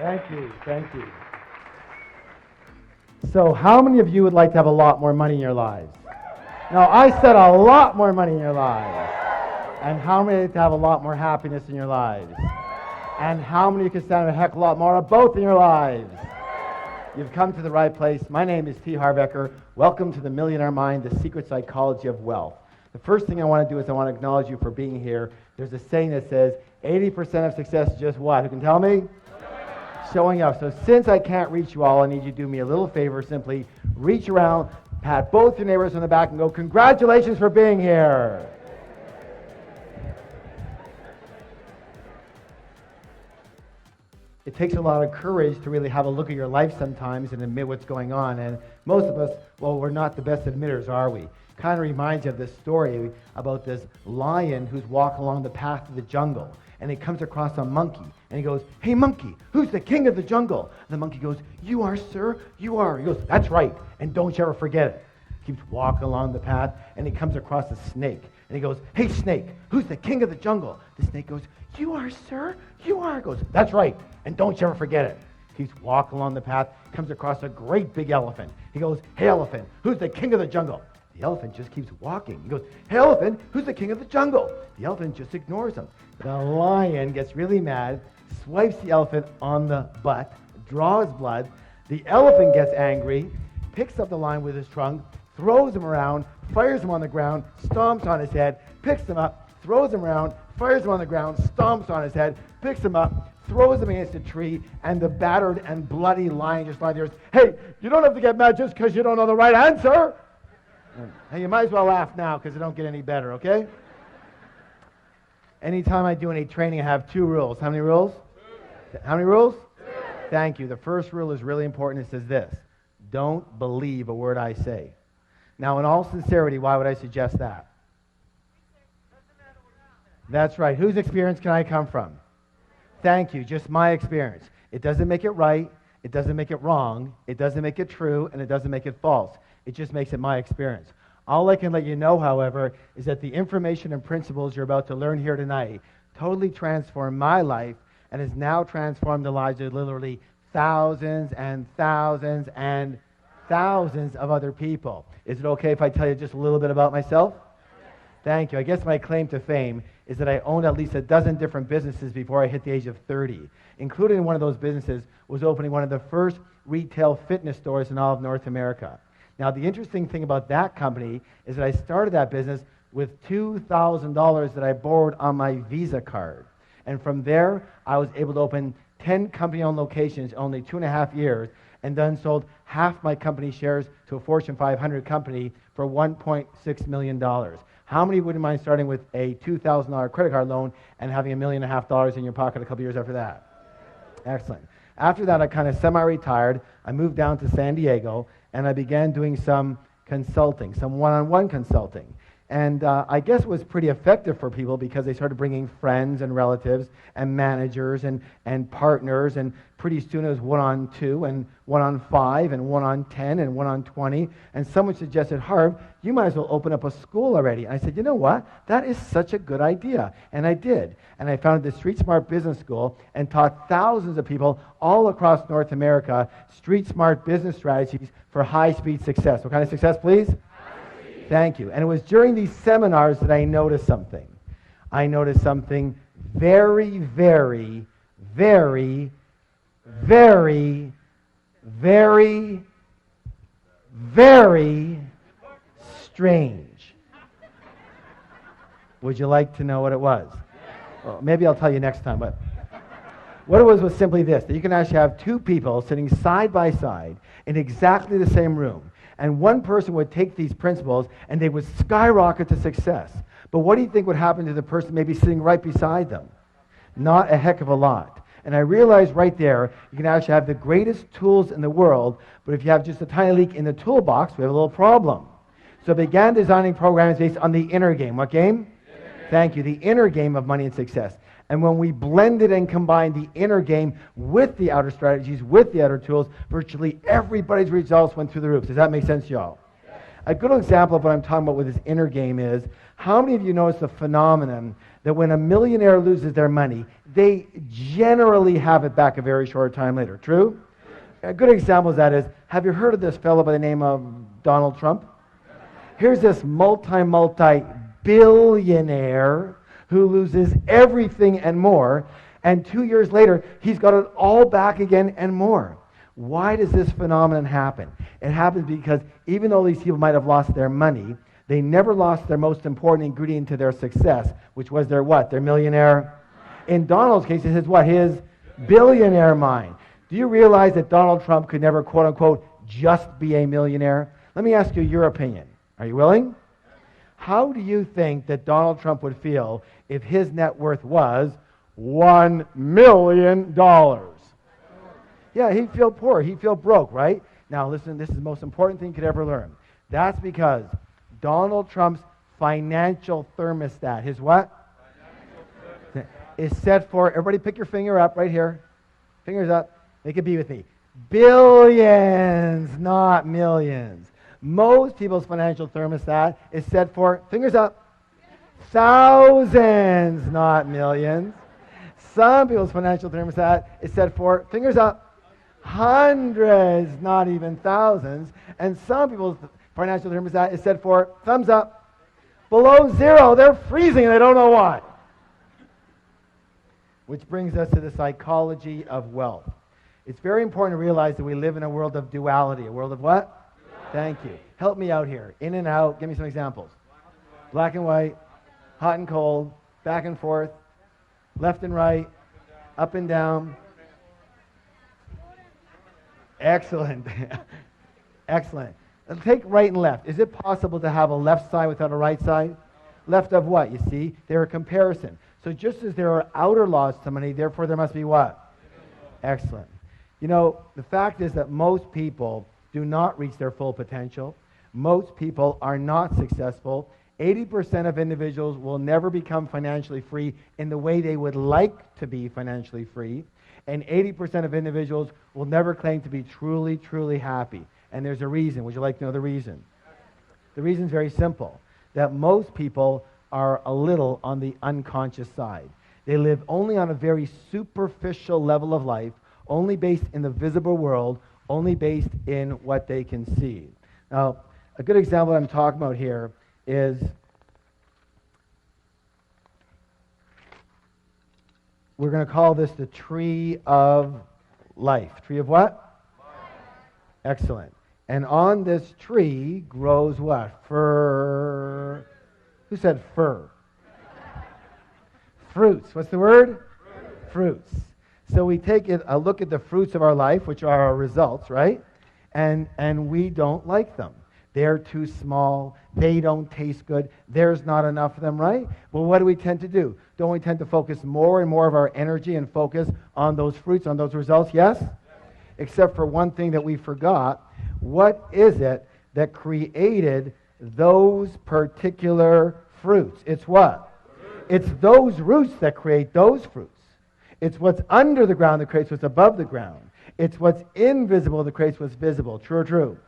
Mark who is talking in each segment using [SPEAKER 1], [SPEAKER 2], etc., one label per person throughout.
[SPEAKER 1] Thank you, thank you. So how many of you would like to have a lot more money in your lives? No, I said a lot more money in your lives. And how many to have a lot more happiness in your lives? And how many can stand a heck of a lot more of both in your lives? You've come to the right place. My name is T. Harbecker. Welcome to the Millionaire Mind, the secret psychology of wealth. The first thing I want to do is I want to acknowledge you for being here. There's a saying that says 80% of success is just what? Who can tell me? Showing up. So since I can't reach you all, I need you to do me a little favor. Simply reach around, pat both your neighbors on the back and go, congratulations for being here. It takes a lot of courage to really have a look at your life sometimes and admit what's going on. And most of us, well, we're not the best admitters, are we? Kind of reminds you of this story about this lion who's walking along the path of the jungle. And he comes across a monkey. And he goes, hey, monkey, who's the king of the jungle? And the monkey goes, you are, sir, you are. He goes, that's right, and don't you ever forget it. Keeps walking along the path, and he comes across a snake. And he goes, hey, snake, who's the king of the jungle? The snake goes, you are, sir, you are. He goes, that's right, and don't you ever forget it. Keeps walking along the path, comes across a great big elephant. He goes, hey, elephant, who's the king of the jungle? The elephant just keeps walking. He goes, hey, elephant, who's the king of the jungle? The elephant just ignores him. The lion gets really mad, swipes the elephant on the butt, draws blood. The elephant gets angry, picks up the lion with his trunk, throws him around, fires him on the ground, stomps on his head, picks him up, throws him around, fires him on the ground, stomps on his head, picks him up, throws him against a tree, and the battered and bloody lion just lies there. Hey, you don't have to get mad just because you don't know the right answer. Hey, you might as well laugh now because it don't get any better, okay? Anytime I do any training, I have 2 rules. How many rules? 2. How many rules? 2. Thank you. The first rule is really important. It says this: don't believe a word I say. Now, in all sincerity, why would I suggest that? That's right. Whose experience can I come from? Thank you. Just my experience. It doesn't make it right. It doesn't make it wrong. It doesn't make it true. And it doesn't make it false. It just makes it my experience. All I can let you know, however, is that the information and principles you're about to learn here tonight totally transformed my life and has now transformed the lives of literally thousands and thousands and thousands of other people. Is it okay if I tell you just a little bit about myself? Thank you. I guess my claim to fame is that I owned at least a dozen different businesses before I hit the age of 30. Included in one of those businesses was opening one of the first retail fitness stores in all of North America. Now, the interesting thing about that company is that I started that business with $2,000 that I borrowed on my Visa card. And from there, I was able to open 10 company-owned locations in only 2.5 years, and then sold half my company shares to a Fortune 500 company for $1.6 million. How many wouldn't mind starting with a $2,000 credit card loan and having $1.5 million in your pocket a couple years after that? Excellent. After that, I kind of semi-retired. I moved down to San Diego, and I began doing some consulting, some one-on-one consulting. And I guess it was pretty effective for people because they started bringing friends and relatives and managers and partners, and pretty soon it was 1-on-2 and 1-on-5 and 1-on-10 and 1-on-20. And someone suggested, Harv, you might as well open up a school already. And I said, you know what? That is such a good idea. And I did. And I founded the Street Smart Business School and taught thousands of people all across North America street smart business strategies for high-speed success. What kind of success, please? Thank you. And it was during these seminars that I noticed something. I noticed something very, very, very, very, very, very strange. Would you like to know what it was? Well, maybe I'll tell you next time, but what it was simply this, that you can actually have 2 people sitting side by side in exactly the same room. And one person would take these principles and they would skyrocket to success. But what do you think would happen to the person maybe sitting right beside them? Not a heck of a lot. And I realized right there, you can actually have the greatest tools in the world, but if you have just a tiny leak in the toolbox, we have a little problem. So I began designing programs based on the inner game. What game? Thank you. The inner game of money and success. And when we blended and combined the inner game with the outer strategies, with the outer tools, virtually everybody's results went through the roof. Does that make sense, y'all? A good example of what I'm talking about with this inner game is, how many of you notice the phenomenon that when a millionaire loses their money, they generally have it back a very short time later? True? A good example of that is, have you heard of this fellow by the name of Donald Trump? Here's this multi-billionaire who loses everything and more, and 2 years later, he's got it all back again and more. Why does this phenomenon happen? It happens because even though these people might have lost their money, they never lost their most important ingredient to their success, which was their what? Their millionaire. In Donald's case, it's his what? His billionaire mind. Do you realize that Donald Trump could never, quote unquote, just be a millionaire? Let me ask you your opinion. Are you willing? How do you think that Donald Trump would feel if his net worth was $1 million? Yeah, he'd feel poor. He'd feel broke, right? Now, listen, this is the most important thing you could ever learn. That's because Donald Trump's financial thermostat, his what? Is set for, everybody pick your finger up right here. Fingers up. Make it be with me. Billions, not millions. Most people's financial thermostat is set for, fingers up, thousands, not millions. Some people's financial thermostat is set for, fingers up, hundreds, not even thousands. And some people's financial thermostat is set for, thumbs up, below zero. They're freezing and they don't know why. Which brings us to the psychology of wealth. It's very important to realize that we live in a world of duality. A world of what? Thank you. Help me out here. In and out. Give me some examples. Black and white, hot and cold, back and forth, left and right, up and down. Excellent. Excellent. Take right and left. Is it possible to have a left side without a right side? Left of what? You see, they're a comparison. So just as there are outer laws to money, therefore there must be what? Excellent. You know, the fact is that most people do not reach their full potential. Most people are not successful. 80% of individuals will never become financially free in the way they would like to be financially free. And 80% of individuals will never claim to be truly, truly happy. And there's a reason. Would you like to know the reason? The reason is very simple. That most people are a little on the unconscious side. They live only on a very superficial level of life, only based in the visible world, only based in what they can see. Now, a good example I'm talking about here is, we're going to call this the tree of life. Tree of what? Life. Excellent. And on this tree grows what? Fir. Who said fir? Fruits. What's the word? Fruits. So we take a look at the fruits of our life, which are our results, right? And we don't like them. They're too small. They don't taste good. There's not enough of them, right? Well, what do we tend to do? Don't we tend to focus more and more of our energy and focus on those fruits, on those results? Yes? Except for one thing that we forgot. What is it that created those particular fruits? It's what? It's those roots that create those fruits. It's what's under the ground that creates what's above the ground. It's what's invisible that creates what's visible. True or true?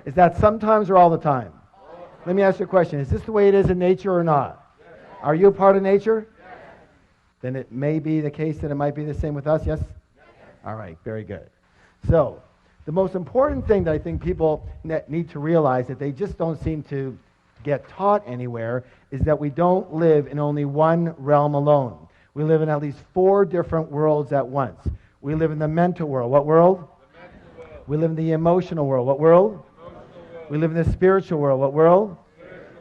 [SPEAKER 1] Is that sometimes or all the time? Let me ask you a question. Is this the way it is in nature or not? Yes. Are you a part of nature? Yes. Then it may be the case that it might be the same with us, yes? Yes. All right, very good. So, the most important thing that I think people need to realize that they just don't seem to get taught anywhere is that we don't live in only one realm alone. We live in at least 4 different worlds at once. We live in the mental world. What world? The mental world. We live in the emotional world. What world? We live in the spiritual world. What world?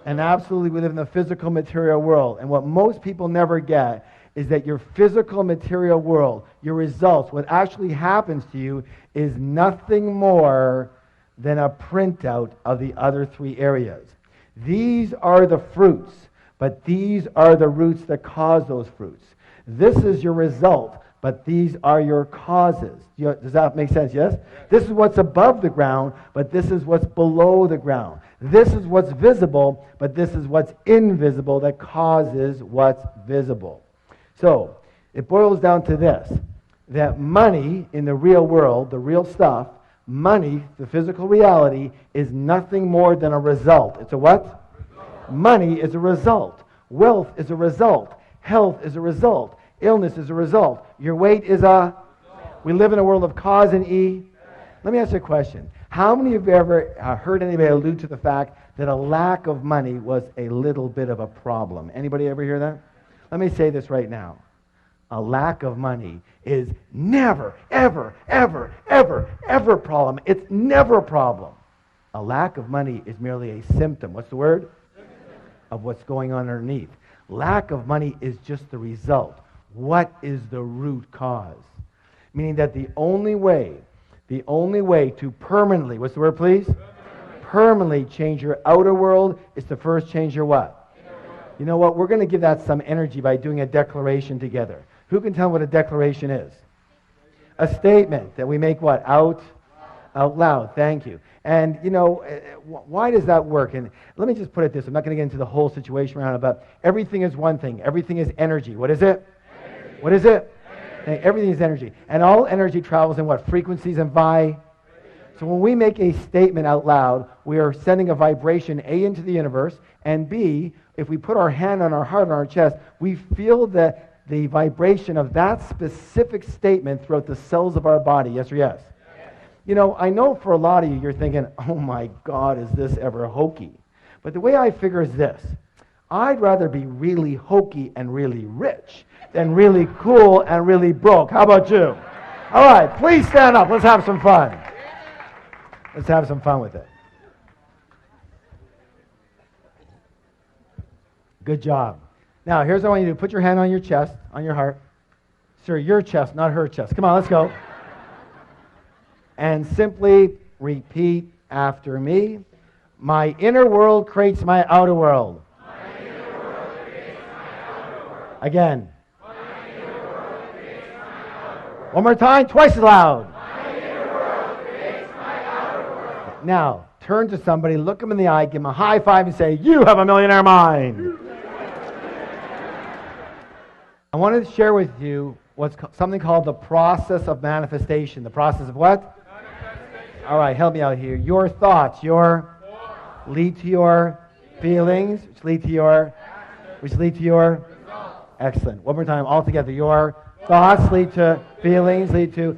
[SPEAKER 1] And absolutely we live in the physical material world. And what most people never get is that your physical material world, your results, what actually happens to you is nothing more than a printout of the other 3 areas. These are the fruits, but these are the roots that cause those fruits. This is your result, but these are your causes. Does that make sense? Yes? This is what's above the ground, but this is what's below the ground. This is what's visible, but this is what's invisible that causes what's visible. So, it boils down to this, that money in the real world, the real stuff, Money, the physical reality, is nothing more than a result. It's a what? Result. Money is a result. Wealth is a result. Health is a result. Illness is a result. Your weight is a... We live in a world of cause and E. Let me ask you a question. How many of you ever heard anybody allude to the fact that a lack of money was a little bit of a problem? Anybody ever hear that? Let me say this right now. A lack of money is never, ever, ever, ever, ever a problem. It's never a problem. A lack of money is merely a symptom. What's the word? Of what's going on underneath. Lack of money is just the result. What is the root cause? Meaning that the only way to permanently, what's the word please? Permanently change your outer world is to first change your what? You know what? We're going to give that some energy by doing a declaration together. Who can tell what a declaration is? A statement that we make what? Out loud. Thank you. And, you know, why does that work? And let me just put it this. I'm not going to get into the whole situation around it, but everything is one thing. Everything is energy. What is it? Energy. What is it? Energy. Everything is energy. And all energy travels in what? Frequencies and vibrations. So when we make a statement out loud, we are sending a vibration, A, into the universe, and B, if we put our hand on our heart, on our chest, we feel the vibration of that specific statement throughout the cells of our body. Yes or yes? Yes? You know, I know for a lot of you, you're thinking, oh my God, is this ever hokey? But the way I figure is this. I'd rather be really hokey and really rich than really cool and really broke. How about you? All right, please stand up. Let's have some fun. Let's have some fun with it. Good job. Now, here's what I want you to do. Put your hand on your chest, on your heart. Sir, your chest, not her chest. Come on, let's go. And simply repeat after me. My inner world creates my outer world. My inner world creates my outer world. Again. My inner world creates my outer world. One more time, twice as loud. My inner world creates my outer world. Now, turn to somebody, look them in the eye, give them a high five and say, you have a millionaire mind. I wanted to share with you something called the process of manifestation. The process of what? Manifestation. All right, help me out here. Your thoughts, lead to your feelings, which lead to your results. Excellent. One more time, all together. Your thoughts lead to feelings, lead to...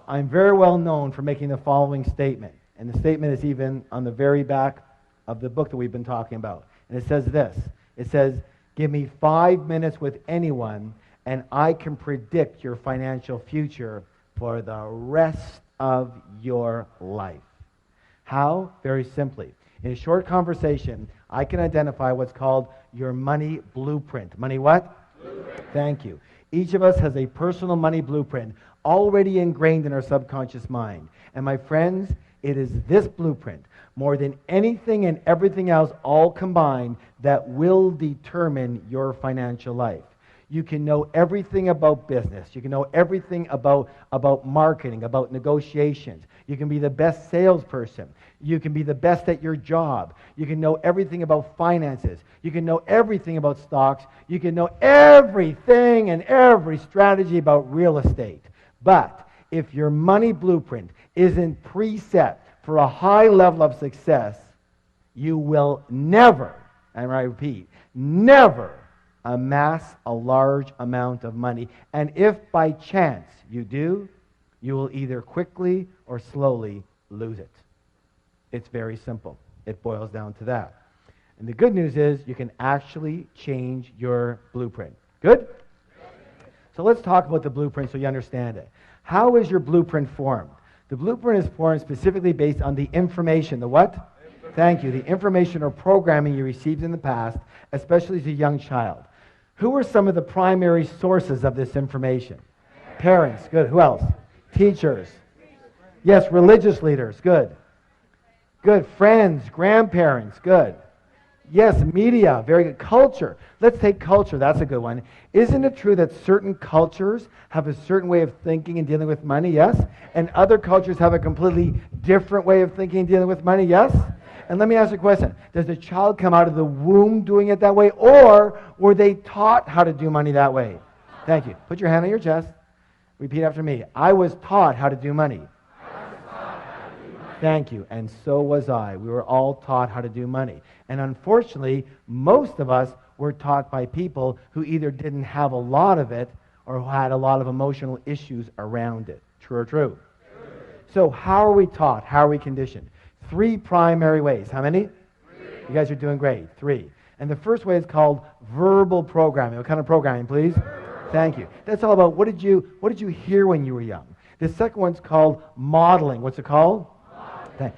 [SPEAKER 1] I'm very well known for making the following statement. And the statement is even on the very back of the book that we've been talking about. And it says this. It says, give me 5 minutes with anyone, and I can predict your financial future for the rest of your life. How? Very simply. In a short conversation, I can identify what's called your money blueprint. Money what? Blueprint. Thank you. Each of us has a personal money blueprint already ingrained in our subconscious mind. And my friends, it is this blueprint, more than anything and everything else all combined, that will determine your financial life. You can know everything about business. You can know everything about marketing, about negotiations. You can be the best salesperson. You can be the best at your job. You can know everything about finances. You can know everything about stocks. You can know everything and every strategy about real estate. But if your money blueprint isn't preset for a high level of success, you will never, and I repeat, never amass a large amount of money. And if by chance you do, you will either quickly or slowly lose it. It's very simple. It boils down to that. And the good news is you can actually change your blueprint. Good? So let's talk about the blueprint so you understand it. How is your blueprint formed? The blueprint is formed specifically based on the information. The what? Thank you. The information or programming you received in the past, especially as a young child. Who are some of the primary sources of this information? Parents. Good. Who else? Teachers. Yes, religious leaders. Good. Good. Friends, grandparents. Good. Yes, media. Very good. Culture. Let's take culture. That's a good one. Isn't it true that certain cultures have a certain way of thinking and dealing with money? Yes. And other cultures have a completely different way of thinking and dealing with money? Yes. And let me ask you a question. Does the child come out of the womb doing it that way, or were they taught how to do money that way? Thank you. Put your hand on your chest. Repeat after me. I was taught how to do money. Thank you. And so was I. We were all taught how to do money. And unfortunately, most of us were taught by people who either didn't have a lot of it or who had a lot of emotional issues around it. True or true? So how are we taught? How are we conditioned? 3 primary ways. How many? 3. You guys are doing great. 3. And the first way is called verbal programming. What kind of programming, please? Thank you. That's all about what did you hear when you were young? The second one's called modeling. What's it called?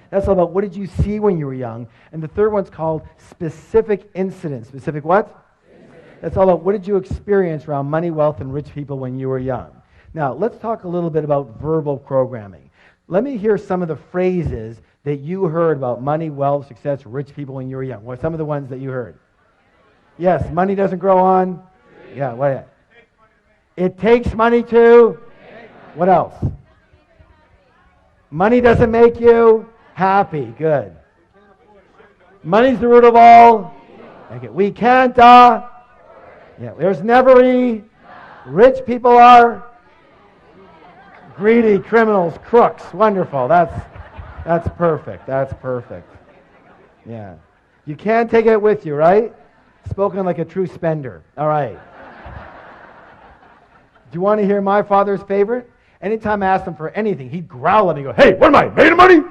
[SPEAKER 1] That's all about what did you see when you were young. And the third one's called specific incidents. Specific what? That's all about what did you experience around money, wealth, and rich people when you were young. Now, let's talk a little bit about verbal programming. Let me hear some of the phrases that you heard about money, wealth, success, rich people when you were young. What are some of the ones that you heard? Yes, money doesn't grow on. Yeah, what? It takes money to. What else? Money doesn't make you happy. Good. Money's the root of all. Okay. We can't. Yeah. There's never any. Rich people are greedy, criminals, crooks. Wonderful. That's perfect. That's perfect. Yeah. You can't take it with you, right? Spoken like a true spender. All right. Do you want to hear my father's favorite? Anytime I asked him for anything, he'd growl at me and go, "Hey, what am I, made of money?"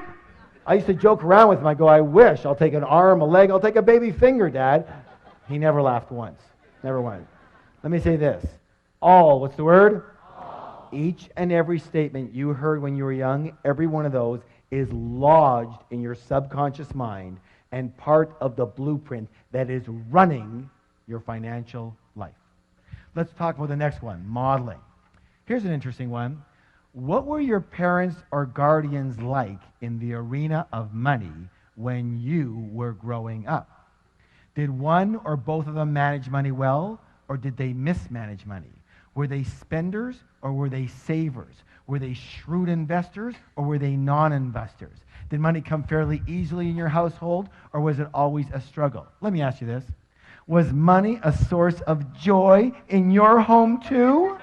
[SPEAKER 1] I used to joke around with him. I go, "I wish. I'll take an arm, a leg. I'll take a baby finger, Dad." He never laughed once. Never once. Let me say this. All, what's the word? All. Each and every statement you heard when you were young, every one of those is lodged in your subconscious mind and part of the blueprint that is running your financial life. Let's talk about the next one, modeling. Here's an interesting one. What were your parents or guardians like in the arena of money when you were growing up? Did one or both of them manage money well, or did they mismanage money? Were they spenders or were they savers? Were they shrewd investors or were they non-investors? Did money come fairly easily in your household, or was it always a struggle? Let me ask you this. Was money a source of joy in your home too?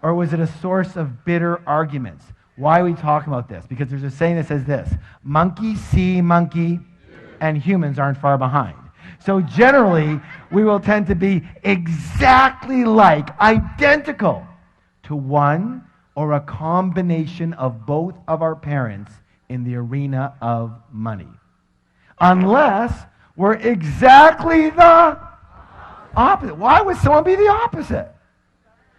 [SPEAKER 1] Or was it a source of bitter arguments? Why are we talking about this? Because there's a saying that says this: monkey see monkey, and humans aren't far behind. So generally, we will tend to be exactly like, identical to one or a combination of both of our parents in the arena of money. Unless we're exactly the opposite. Why would someone be the opposite?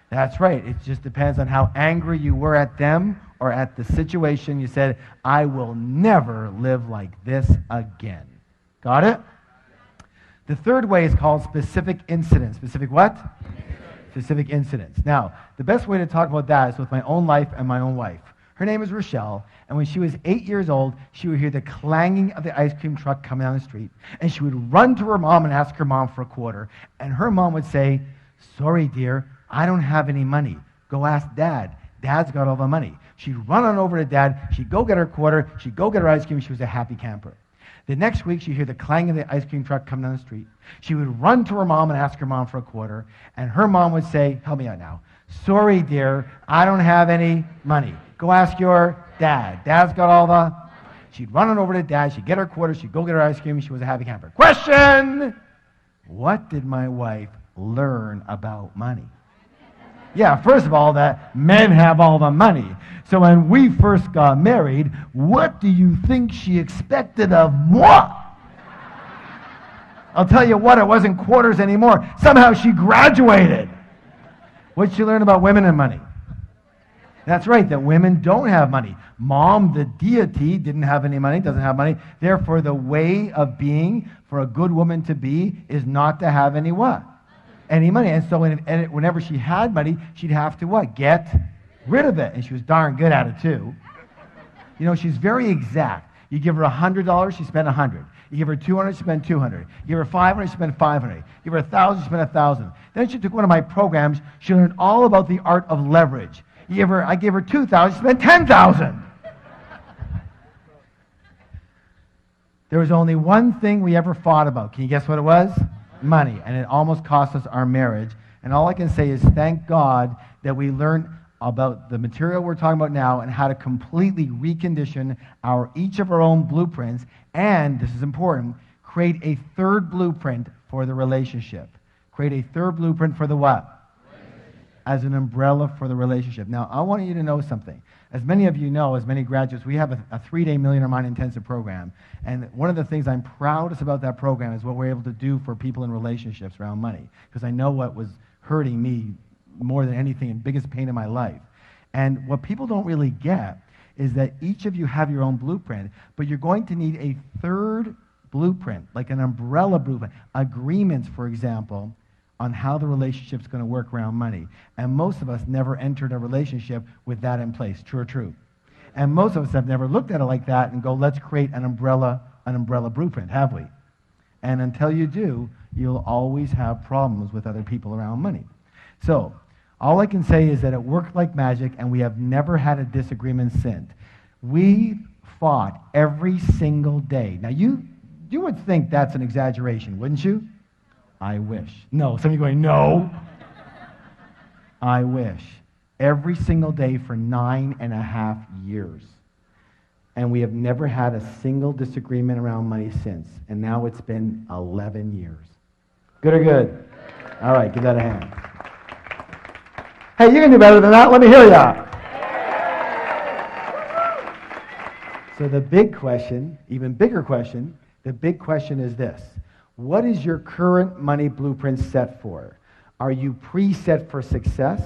[SPEAKER 1] That's right. It just depends on how angry you were at them or at the situation. You said, "I will never live like this again." Got it? The third way is called specific incidents. Specific what? Specific incidents. Now, the best way to talk about that is with my own life and my own wife. Her name is Rochelle, and when she was 8 years old, she would hear the clanging of the ice cream truck coming down the street, and she would run to her mom and ask her mom for a quarter, and her mom would say, "Sorry, dear, I don't have any money. Go ask Dad. Dad's got all the money." She'd run on over to Dad. She'd go get her quarter. She'd go get her ice cream. She was a happy camper. The next week, she'd hear the clang of the ice cream truck coming down the street. She would run to her mom and ask her mom for a quarter, and her mom would say, "Help me out now. Sorry, dear, I don't have any money. Go ask your dad. Dad's got all the..." She'd run on over to Dad. She'd get her quarter. She'd go get her ice cream. She was a happy camper. Question! What did my wife learn about money? Yeah, first of all, that men have all the money. So when we first got married, what do you think she expected of moi? I'll tell you what, it wasn't quarters anymore. Somehow she graduated. What did she learn about women and money? That's right, that women don't have money. Mom, the deity, didn't have any money, doesn't have money. Therefore, the way of being for a good woman to be is not to have any what? Any money. And so whenever she had money, she'd have to what? Get rid of it. And she was darn good at it too. You know, she's very exact. You give her $100, she spent $100. You give her $200, she spent $200. You give her $500, she spent $500. You give her $1,000, she spent $1,000. Then she took one of my programs. She learned all about the art of leverage. I gave her $2,000, she spent $10,000. There was only one thing we ever fought about. Can you guess what it was? Money. And it almost cost us our marriage. And all I can say is thank God that we learned about the material we're talking about now and how to completely recondition each of our own blueprints, and, this is important, create a third blueprint for the relationship. Create a third blueprint for the what? As an umbrella for the relationship. Now, I want you to know something. As many of you know, as many graduates, we have a 3-day Millionaire Mind Intensive program. And one of the things I'm proudest about that program is what we're able to do for people in relationships around money. Because I know what was hurting me more than anything and biggest pain in my life. And what people don't really get is that each of you have your own blueprint, but you're going to need a third blueprint, like an umbrella blueprint. Agreements, for example, on how the relationship's going to work around money. And most of us never entered a relationship with that in place. True or true? And most of us have never looked at it like that and go, let's create an umbrella blueprint, have we? And until you do, you'll always have problems with other people around money. So, all I can say is that it worked like magic, and we have never had a disagreement since. We fought every single day. Now, you would think that's an exaggeration, wouldn't you? I wish. No, some of you going, no. I wish. Every single day for 9.5 years. And we have never had a single disagreement around money since. And now it's been 11 years. Good or good? All right, give that a hand. Hey, you can do better than that. Let me hear ya. So the big question, even bigger question, the big question is this. What is your current money blueprint set for? Are you preset for success,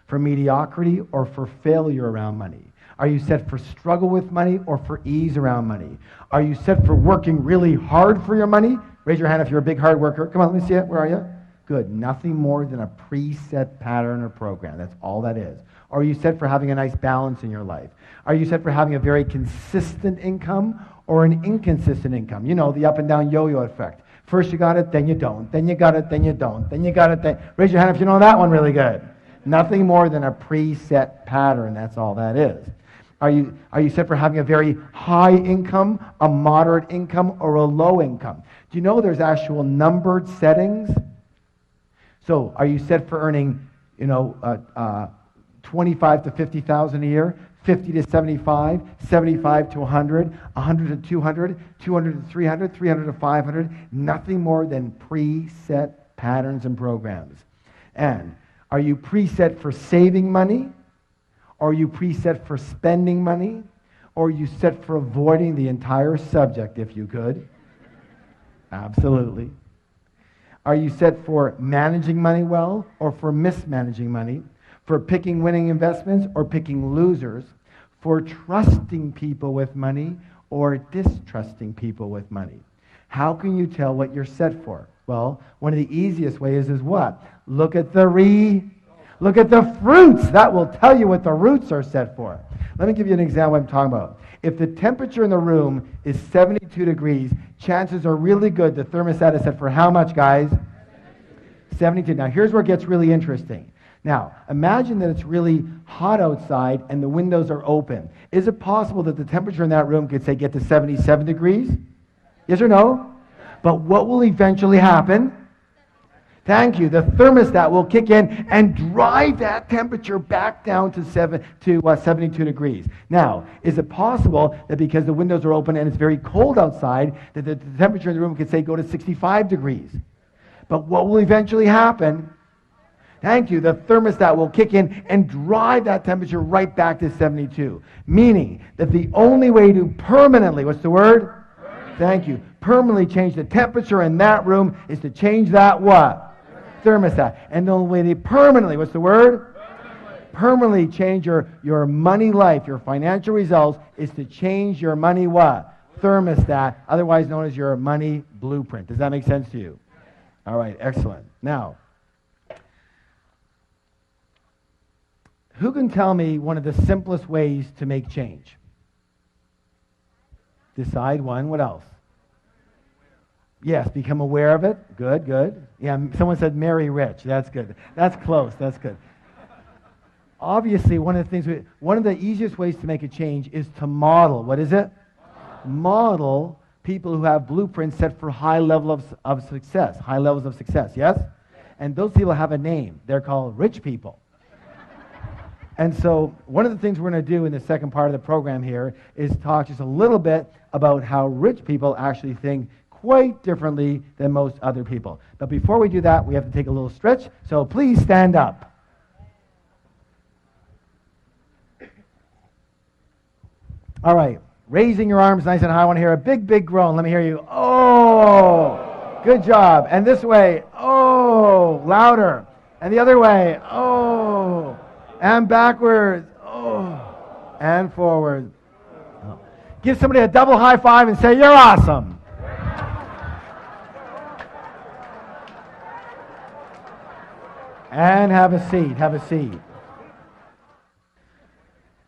[SPEAKER 1] for mediocrity, or for failure around money? Are you set for struggle with money or for ease around money? Are you set for working really hard for your money? Raise your hand if you're a big hard worker. Come on, let me see it. Where are you? Good. Nothing more than a preset pattern or program. That's all that is. Or are you set for having a nice balance in your life? Are you set for having a very consistent income or an inconsistent income? You know, the up and down yo-yo effect. First you got it, then you don't. Then you got it, then you don't. Then you got it, then... Raise your hand if you know that one really good. Nothing more than a preset pattern. That's all that is. Are you set for having a very high income, a moderate income, or a low income? Do you know there's actual numbered settings? So are you set for earning, 25 to 50,000 a year, 50 to 75, 75 to 100, 100 to 200, 200 to 300, 300 to 500, nothing more than preset patterns and programs. And are you preset for saving money? Are you preset for spending money? Or are you set for avoiding the entire subject if you could? Absolutely. Are you set for managing money well or for mismanaging money? For picking winning investments or picking losers? For trusting people with money or distrusting people with money? How can you tell what you're set for? Well, one of the easiest ways is what? Look at the fruits. That will tell you what the roots are set for. Let me give you an example of what I'm talking about. If the temperature in the room is 72 degrees, chances are really good the thermostat is set for how much, guys? 72. Now, here's where it gets really interesting. Now, imagine that it's really hot outside and the windows are open. Is it possible that the temperature in that room could, say, get to 77 degrees? Yes or no? But what will eventually happen? Thank you. The thermostat will kick in and drive that temperature back down to 72 degrees. Now, is it possible that because the windows are open and it's very cold outside, that the temperature in the room could, say, go to 65 degrees? But what will eventually happen? Thank you. The thermostat will kick in and drive that temperature right back to 72. Meaning that the only way to permanently, what's the word? Thank you. Permanently change the temperature in that room is to change that what? Thermostat. And the only way to permanently, what's the word? Permanently change your money life, your financial results, is to change your money what? Thermostat, otherwise known as your money blueprint. Does that make sense to you? All right, excellent. Now, who can tell me one of the simplest ways to make change? Decide one. What else? Yes, become aware of it. Good, good. Yeah, someone said marry rich. That's good. That's close. That's good. Obviously, one of the easiest ways to make a change is to model. What is it? Model people who have blueprints set for high levels of success. High levels of success, yes? And those people have a name. They're called rich people. And so one of the things we're going to do in the second part of the program here is talk just a little bit about how rich people actually think quite differently than most other people. But before we do that, we have to take a little stretch, so please stand up. All right, raising your arms nice and high. I want to hear a big, big groan. Let me hear you. Oh, good job. And this way, oh, louder. And the other way, oh. And backwards, oh. And forward. Oh. Give somebody a double high five and say, you're awesome. And have a seat, have a seat.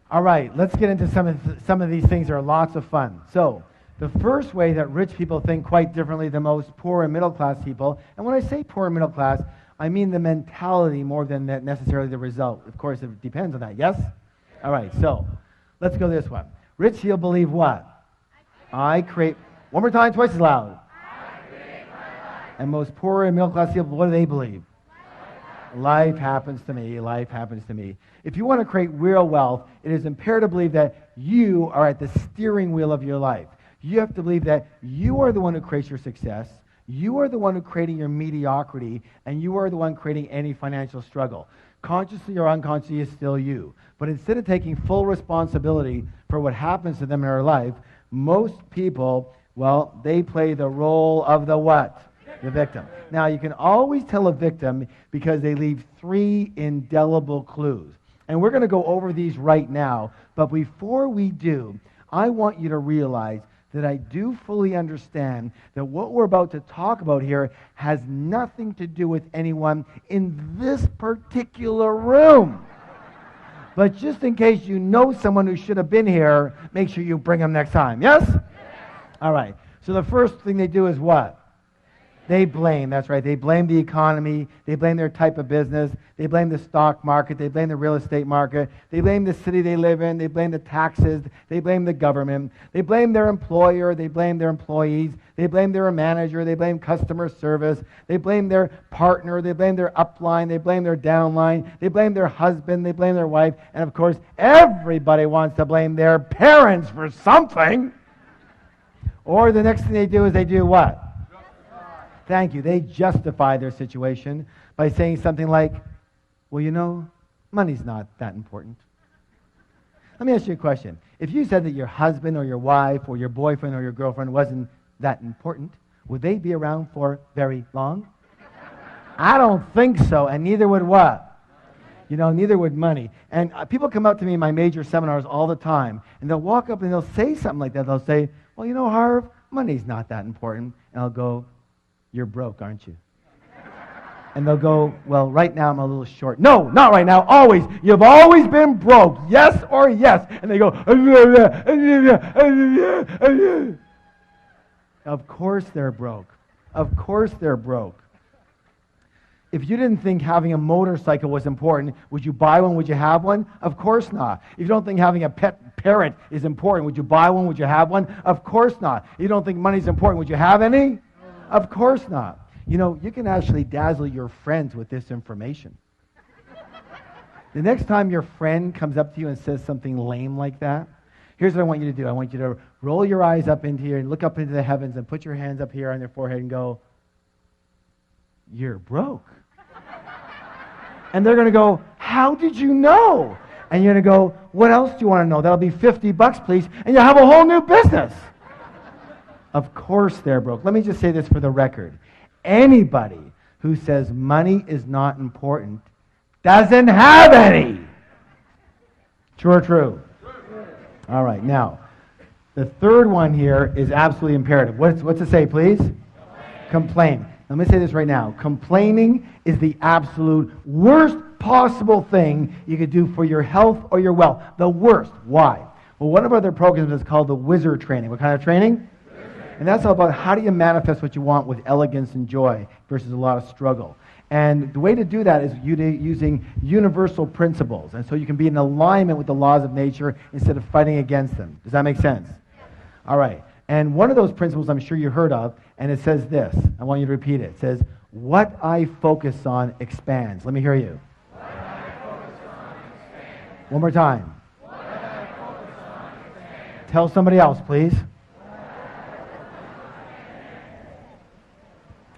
[SPEAKER 1] All right, let's get into some of these things that are lots of fun. So, the first way that rich people think quite differently than most poor and middle class people, and when I say poor and middle class, I mean the mentality more than necessarily the result. Of course, it depends on that, yes? All right, so let's go this one. Rich people believe what? I create, one more time, twice as loud. I create my life. And most poor and middle class people, what do they believe? Life happens to me. Life happens to me. If you want to create real wealth, it is imperative to believe that you are at the steering wheel of your life. You have to believe that you are the one who creates your success. You are the one who creating your mediocrity, and you are the one creating any financial struggle. Consciously or unconsciously is still you. But instead of taking full responsibility for what happens to them in their life, most people, well, they play the role of the what? The victim. Now, you can always tell a victim because they leave 3 indelible clues. And we're going to go over these right now. But before we do, I want you to realize that I do fully understand that what we're about to talk about here has nothing to do with anyone in this particular room. But just in case you know someone who should have been here, make sure you bring them next time. Yes? All right. So the first thing they do is what? They blame, that's right. They blame the economy. They blame their type of business. They blame the stock market. They blame the real estate market. They blame the city they live in. They blame the taxes. They blame the government. They blame their employer. They blame their employees. They blame their manager. They blame customer service. They blame their partner. They blame their upline. They blame their downline. They blame their husband. They blame their wife. And of course, everybody wants to blame their parents for something. Or the next thing they do is they do what? Thank you. They justify their situation by saying something like, well, you know, money's not that important. Let me ask you a question. If you said that your husband or your wife or your boyfriend or your girlfriend wasn't that important, would they be around for very long? I don't think so, and neither would what? You know, neither would money. And people come up to me in my major seminars all the time, and they'll walk up and they'll say something like that. They'll say, well, you know, Harv, money's not that important. And I'll go, you're broke, aren't you? And they'll go, well, right now I'm a little short. No, not right now, always. You've always been broke, yes or yes. And they go, of course they're broke. Of course they're broke. If you didn't think having a motorcycle was important, would you buy one? Would you have one? Of course not. If you don't think having a pet parrot is important, would you buy one? Would you have one? Of course not. If you don't think money's important, would you have any? Of course not. You know, you can actually dazzle your friends with this information. The next time your friend comes up to you and says something lame like that, here's what I want you to do. I want you to roll your eyes up into here and look up into the heavens and put your hands up here on your forehead and go, you're broke. And they're going to go, how did you know? And you're going to go, what else do you want to know? That'll be $50, please, and you'll have a whole new business. Of course they're broke. Let me just say this for the record. Anybody who says money is not important doesn't have any. True or true? All right, now, the third one here is absolutely imperative. What's it say, please? Complain. Let me say this right now. Complaining is the absolute worst possible thing you could do for your health or your wealth. The worst. Why? Well, one of our other programs is called the Wizard Training. What kind of training? And that's all about how do you manifest what you want with elegance and joy versus a lot of struggle. And the way to do that is using universal principles. And so you can be in alignment with the laws of nature instead of fighting against them. Does that make sense? All right. And one of those principles I'm sure you heard of, and it says this. I want you to repeat it. It says, what I focus on expands. Let me hear you. What I focus on expands. One more time. Tell somebody else, please.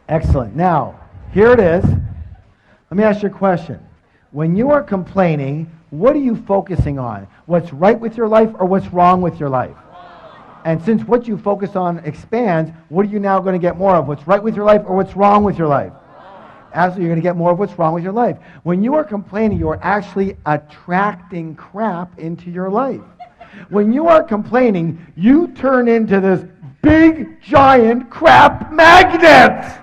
[SPEAKER 1] Excellent. Now, here it is. Let me ask you a question. When you are complaining, what are you focusing on? What's right with your life or what's wrong with your life? And since what you focus on expands, what are you now going to get more of? What's right with your life or what's wrong with your life? Absolutely, you're going to get more of what's wrong with your life. When you are complaining, you are actually attracting crap into your life. When you are complaining, you turn into this big, giant crap magnet.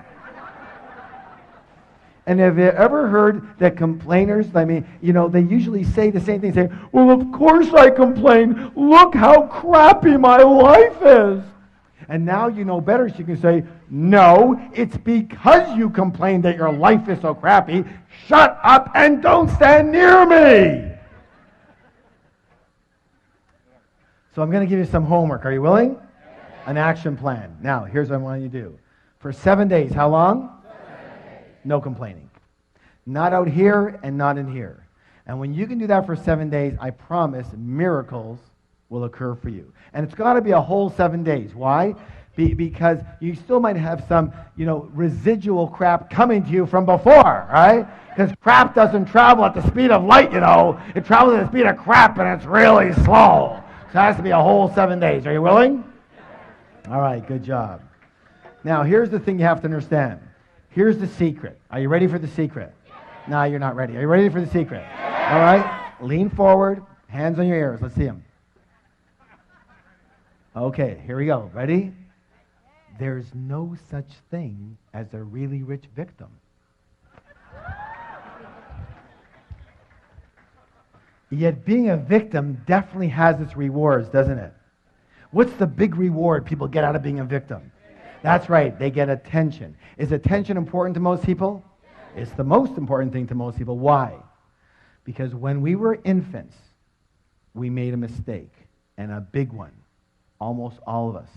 [SPEAKER 1] And have you ever heard that complainers, they usually say the same thing, say, well, of course I complain. Look how crappy my life is. And now you know better, so you can say, no, it's because you complain that your life is so crappy. Shut up and don't stand near me. So I'm going to give you some homework. Are you willing? An action plan. Now, here's what I want you to do. For 7 days, how long? No complaining. Not out here and not in here. And when you can do that for 7 days, I promise miracles will occur for you. And it's got to be a whole 7 days. Why? Because you still might have some, residual crap coming to you from before, right? Because crap doesn't travel at the speed of light, It travels at the speed of crap, and it's really slow. So it has to be a whole 7 days. Are you willing? All right, good job. Now, here's the thing you have to understand. Here's the secret. Are you ready for the secret? No, you're not ready. Are you ready for the secret? All right. Lean forward. Hands on your ears. Let's see them. Okay, here we go. Ready? There's no such thing as a really rich victim. Yet being a victim definitely has its rewards, doesn't it? What's the big reward people get out of being a victim? That's right, they get attention. Is attention important to most people? It's the most important thing to most people. Why? Because when we were infants, we made a mistake, and a big one. Almost all of us.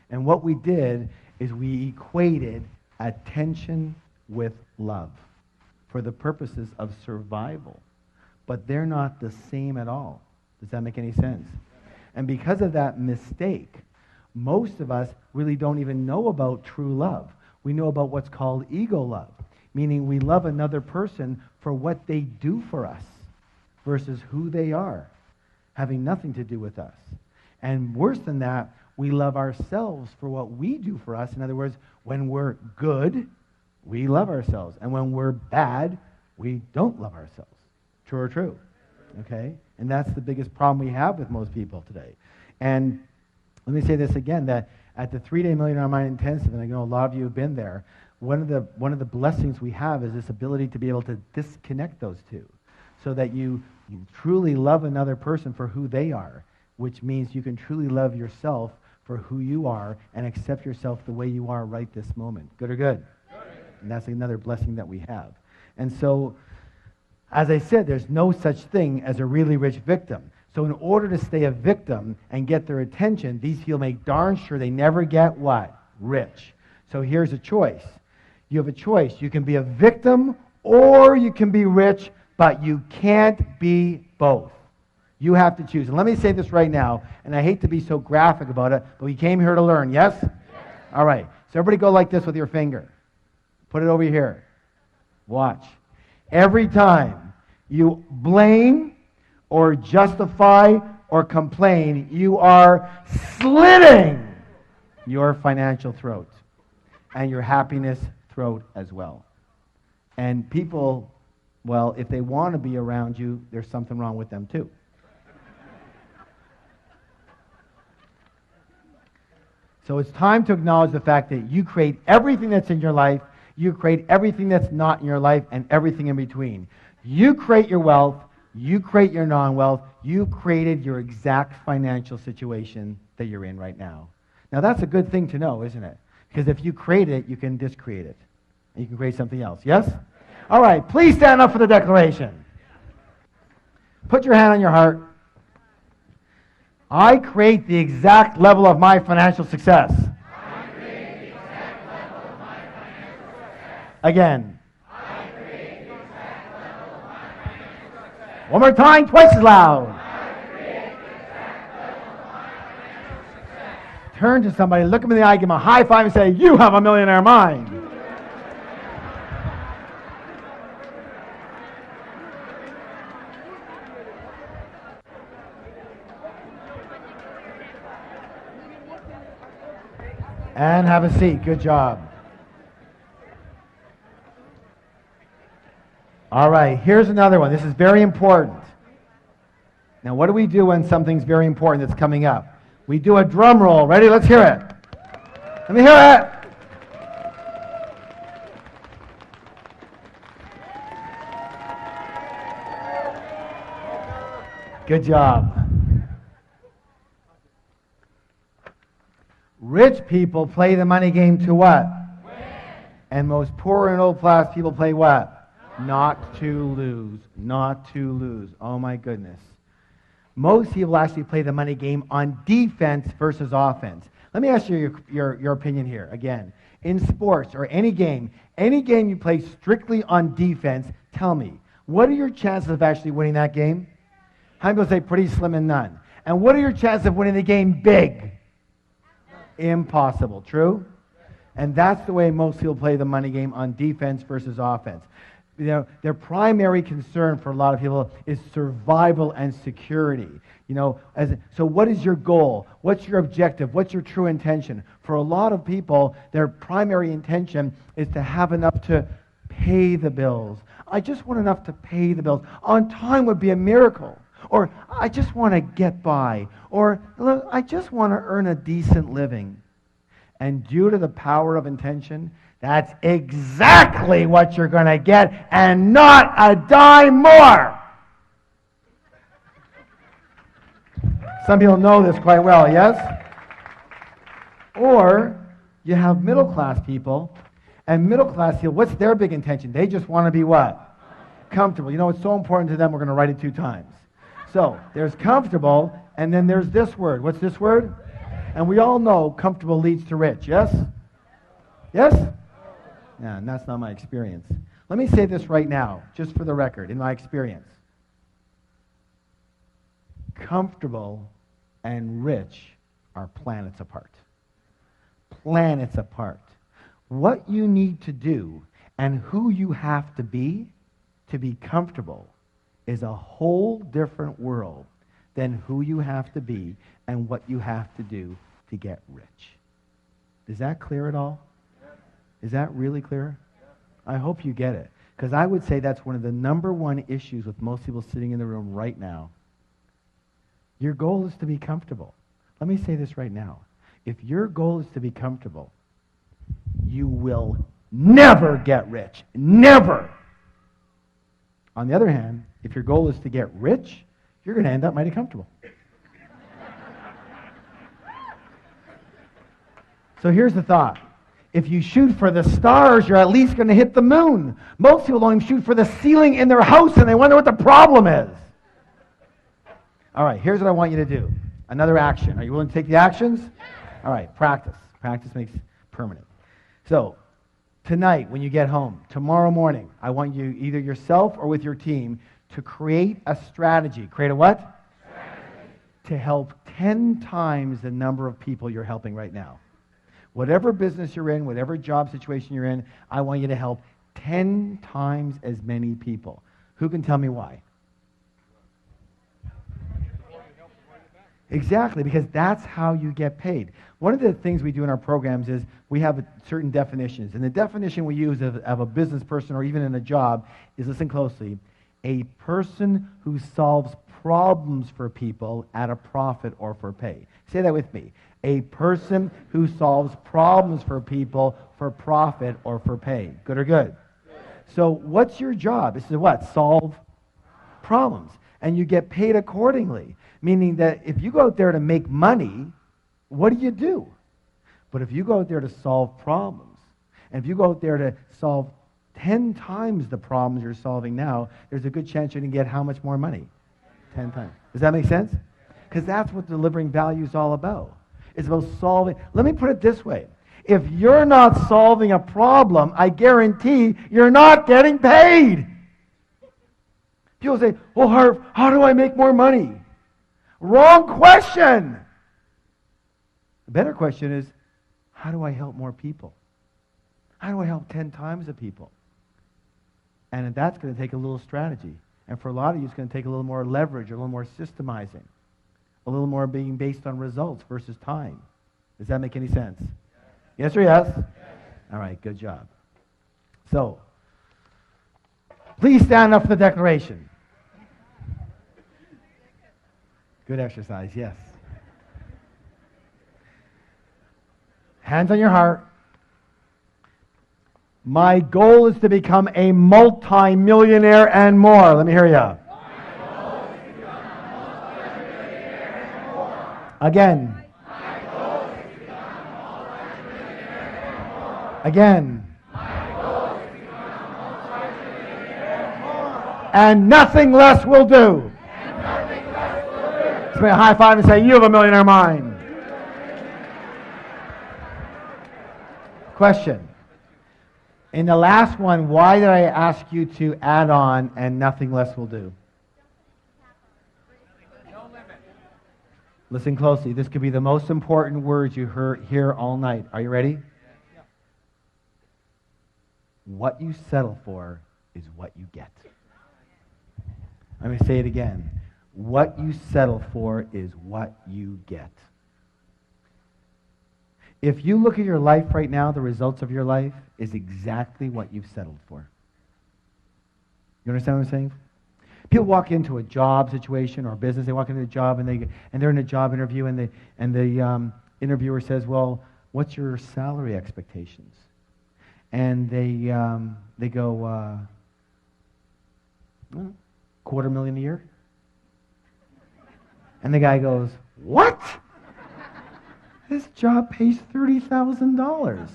[SPEAKER 1] And what we did is we equated attention with love for the purposes of survival. But they're not the same at all. Does that make any sense? And because of that mistake, most of us really don't even know about true love. We know about what's called ego love, meaning we love another person for what they do for us versus who they are, having nothing to do with us. And worse than that, we love ourselves for what we do for us. In other words, when we're good, we love ourselves. And when we're bad, we don't love ourselves. True or true? Okay? And that's the biggest problem we have with most people today. And let me say this again, that at the 3-day Million Dollar Mind Intensive, and I know a lot of you have been there, one of the blessings we have is this ability to be able to disconnect those two so that you truly love another person for who they are, which means you can truly love yourself for who you are and accept yourself the way you are right this moment. Good or good? Good. And that's another blessing that we have. And so, as I said, there's no such thing as a really rich victim. So in order to stay a victim and get their attention, these people make darn sure they never get what? Rich. So here's a choice. You have a choice. You can be a victim or you can be rich, but you can't be both. You have to choose. And let me say this right now, and I hate to be so graphic about it, but we came here to learn, yes? Yes. All right. So everybody go like this with your finger. Put it over here. Watch. Every time you blame or justify or complain, you are slitting your financial throat and your happiness throat as well. And people, well, if they want to be around you, there's something wrong with them too. So it's time to acknowledge the fact that you create everything that's in your life, you create everything that's not in your life, and everything in between. You create your wealth, you create your non-wealth, you created your exact financial situation that you're in right now. Now that's a good thing to know, isn't it? Because if you create it, you can discreate it. And you can create something else. Yes? All right, please stand up for the declaration. Put your hand on your heart. I create the exact level of my financial success.
[SPEAKER 2] I create the exact level of my financial success.
[SPEAKER 1] Again.
[SPEAKER 2] I create the exact level of my financial success.
[SPEAKER 1] One more time, twice as loud. Turn to somebody, look them in the eye, give them a high five and say, you have a millionaire mind. And have a seat. Good job. All right, here's another one. This is very important. Now, what do we do when something's very important that's coming up? We do a drum roll. Ready? Let's hear it. Let me hear it. Good job. Rich people play the money game to what? Win. And most poor and old class people play what? Not to lose. Not to lose. Oh my goodness. Most people actually play the money game on defense versus offense. Let me ask you your opinion here. Again, in sports or any game you play strictly on defense, tell me, what are your chances of actually winning that game? How many people say pretty slim and none? And what are your chances of winning the game big? Impossible. True? And that's the way most people play the money game on defense versus offense. You know, their primary concern for a lot of people is survival and security. You know, so what is your goal? What's your objective? What's your true intention? For a lot of people, their primary intention is to have enough to pay the bills. I just want enough to pay the bills. On time would be a miracle. Or I just want to get by. Or look, I just want to earn a decent living. And due to the power of intention, that's exactly what you're going to get and not a dime more. Some people know this quite well, yes? Or you have middle class people, and middle class people, what's their big intention? They just want to be what? Comfortable. You know, it's so important to them, we're going to write it 2 times. So there's comfortable, and then there's this word. What's this word? And we all know comfortable leads to rich, yes? Yes? Yeah, and that's not my experience. Let me say this right now, just for the record, in my experience. Comfortable and rich are planets apart. Planets apart. What you need to do and who you have to be comfortable is a whole different world than who you have to be and what you have to do to get rich. Is that clear at all? Is that really clear? I hope you get it. Because I would say that's one of the number one issues with most people sitting in the room right now. Your goal is to be comfortable. Let me say this right now. If your goal is to be comfortable, you will never get rich. Never. On the other hand, if your goal is to get rich, you're going to end up mighty comfortable. So here's the thought. If you shoot for the stars, you're at least going to hit the moon. Most people don't even shoot for the ceiling in their house, and they wonder what the problem is. All right, here's what I want you to do. Another action. Are you willing to take the actions? All right, practice. Practice makes permanent. So, tonight when you get home, tomorrow morning, I want you, either yourself or with your team, to create a strategy. Create a what? Strategy. To help 10 times the number of people you're helping right now. Whatever business you're in, whatever job situation you're in, I want you to help 10 times as many people. Who can tell me why? Exactly, because that's how you get paid. One of the things we do in our programs is we have certain definitions. And the definition we use of a business person or even in a job is, listen closely, a person who solves problems for people at a profit or for pay. Say that with me. A person who solves problems for people for profit or for pay. Good or good? So what's your job? This is what? Solve problems. And you get paid accordingly. Meaning that if you go out there to make money, what do? But if you go out there to solve problems, and if you go out there to solve 10 times the problems you're solving now, there's a good chance you can get how much more money? 10 times. Does that make sense? Because that's what delivering value is all about. It's about solving. Let me put it this way. If you're not solving a problem, I guarantee you're not getting paid. People say, well, Harv, how do I make more money? Wrong question. The better question is, how do I help more people? How do I help 10 times the people? And that's going to take a little strategy. And for a lot of you, it's going to take a little more leverage, a little more systemizing, a little more being based on results versus time. Does that make any sense? Yes or yes? All right, good job. So, please stand up for the declaration. Good exercise, yes. Hands on your heart. My goal is to become a multi-millionaire and more. Let me hear you. Again. Again. And nothing less will do. Let's make a high five and say, you have a millionaire mind. Question. In the last one, why did I ask you to add on and nothing less will do? Listen closely. This could be the most important words you hear all night. Are you ready? What you settle for is what you get. Let me say it again. What you settle for is what you get. If you look at your life right now, the results of your life is exactly what you've settled for. You understand what I'm saying? People walk into a job situation or a business. They walk into a job and they're in a job interview and the interviewer says, "Well, what's your salary expectations?" And they go, well, $250,000 a year. And the guy goes, "What? This job pays $30,000.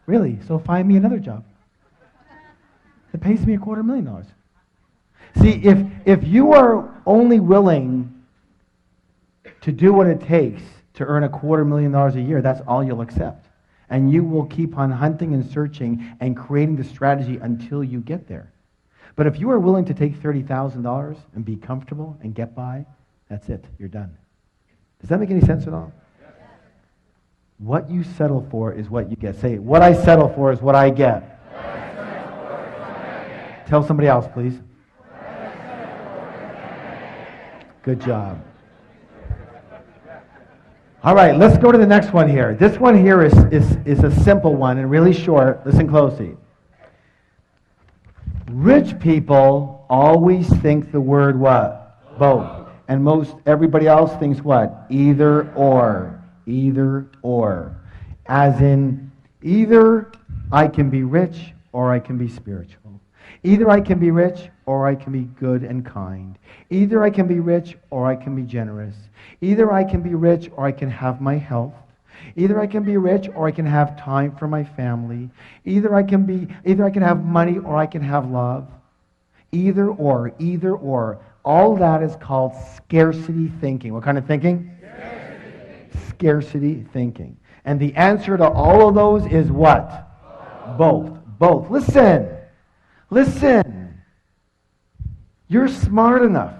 [SPEAKER 1] Really? So find me another job that pays me $250,000. See, if you are only willing to do what it takes to earn $250,000 a year, that's all you'll accept. And you will keep on hunting and searching and creating the strategy until you get there. But if you are willing to take $30,000 and be comfortable and get by, that's it. You're done. Does that make any sense at all? Yes. What you settle for is what you get. Say it. What I settle for is what I get. Tell somebody else, please. Good job. All right, let's go to the next one here. This one here is a simple one and really short. Listen closely. Rich people always think the word what? Both. And most everybody else thinks what? Either or. Either or. As in, either I can be rich or I can be spiritual. Either I can be rich or I can be good and kind. Either I can be rich or I can be generous. Either I can be rich or I can have my health. Either I can be rich or I can have time for my family. Either I can have money or I can have love. Either or, either or. All that is called scarcity thinking. What kind of thinking? Scarcity thinking. And the answer to all of those is what? Both. Both. Listen. Listen. You're smart enough.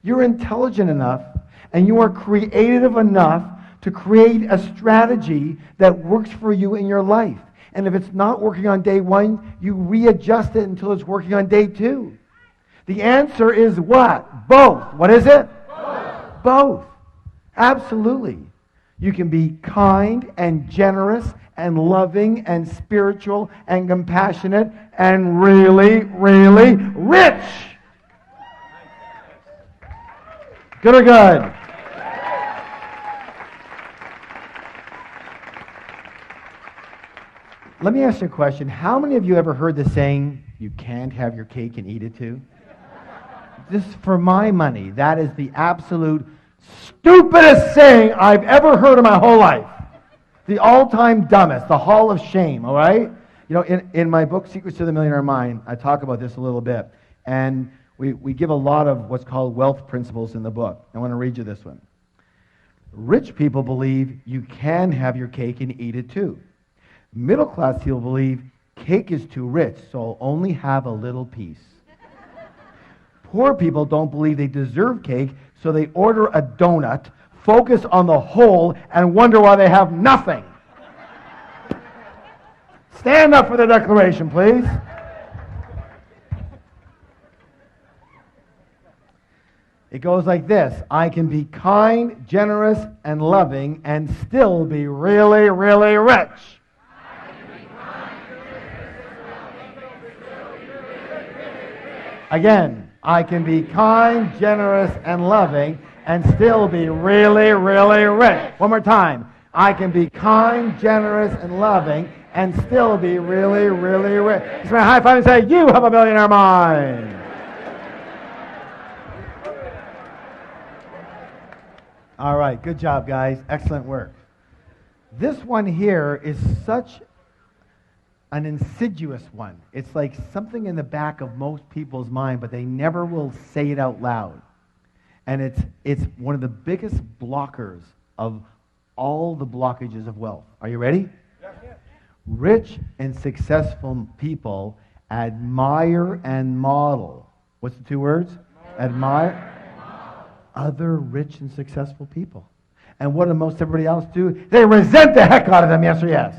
[SPEAKER 1] You're intelligent enough. And you are creative enough to create a strategy that works for you in your life. And if it's not working on day one, you readjust it until it's working on day two. The answer is what? Both. What is it? Both. Both. Absolutely. You can be kind and generous and loving and spiritual and compassionate and really, really rich. Good or good? Let me ask you a question. How many of you ever heard the saying, you can't have your cake and eat it too? This, for my money, that is the absolute stupidest saying I've ever heard in my whole life. The all-time dumbest, the hall of shame, all right? You know, in my book, Secrets to the Millionaire Mind, I talk about this a little bit. And we give a lot of what's called wealth principles in the book. I want to read you this one. Rich people believe you can have your cake and eat it too. Middle class people believe cake is too rich, so only have a little piece. Poor people don't believe they deserve cake, so they order a donut, focus on the hole, and wonder why they have nothing. Stand up for the declaration, please. It goes like this. I can be kind, generous, and loving and still be really, really rich. Again, I can be kind, generous, and loving and still be really, really rich. One more time. I can be kind, generous, and loving and still be really, really rich. Just my high five and say, you have a millionaire mind. All right, good job, guys. Excellent work. This one here is such an insidious one. It's like something in the back of most people's mind, but they never will say it out loud. And it's one of the biggest blockers of all the blockages of wealth. Are you ready? Yeah. Rich and successful people admire and model. What's the two words? Admire other rich and successful people. And what do most everybody else do? They resent the heck out of them, yes or yes?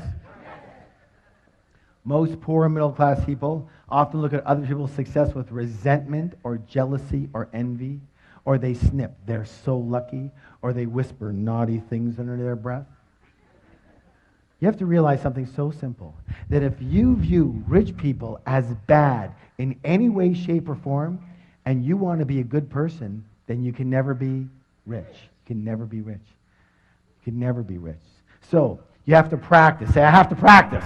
[SPEAKER 1] Most poor and middle class people often look at other people's success with resentment or jealousy or envy, or they snip, they're so lucky, or they whisper naughty things under their breath. You have to realize something so simple, that if you view rich people as bad in any way, shape, or form, and you want to be a good person, then you can never be rich. You can never be rich. You can never be rich. So you have to practice. Say, I have to practice.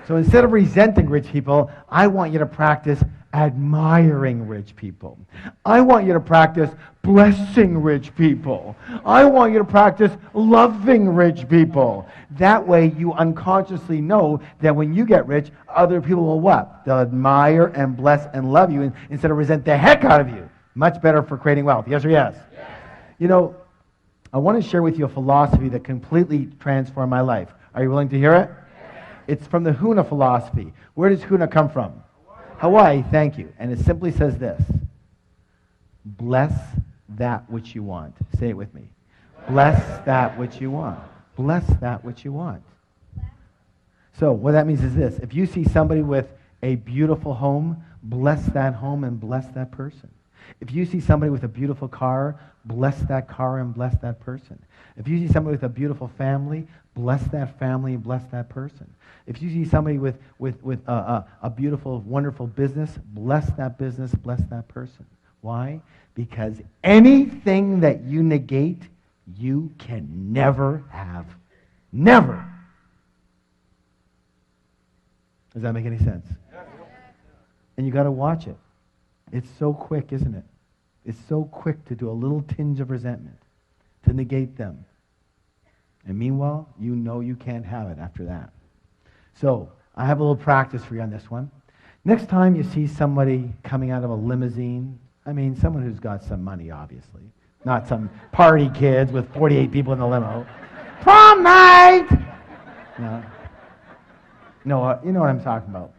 [SPEAKER 1] So instead of resenting rich people, I want you to practice admiring rich people. I want you to practice blessing rich people. I want you to practice loving rich people. That way you unconsciously know that when you get rich, other people will what? They'll admire and bless and love you instead of resent the heck out of you. Much better for creating wealth. Yes or yes? Yes. You know, I want to share with you a philosophy that completely transformed my life. Are you willing to hear it? Yes. It's from the Huna philosophy. Where does Huna come from? Hawaii, thank you. And it simply says this. Bless that which you want. Say it with me. Bless that which you want. Bless that which you want. So what that means is this. If you see somebody with a beautiful home, bless that home and bless that person. If you see somebody with a beautiful car, bless that car and bless that person. If you see somebody with a beautiful family, bless that family and bless that person. If you see somebody with a beautiful, wonderful business, bless that business, bless that person. Why? Because anything that you negate, you can never have. Never. Does that make any sense? And you got to watch it. It's so quick, isn't it? It's so quick to do a little tinge of resentment, to negate them. And meanwhile, you know you can't have it after that. So, I have a little practice for you on this one. Next time you see somebody coming out of a limousine, I mean, someone who's got some money, obviously. Not some party kids with 48 people in the limo. Prom night! No, you know what I'm talking about.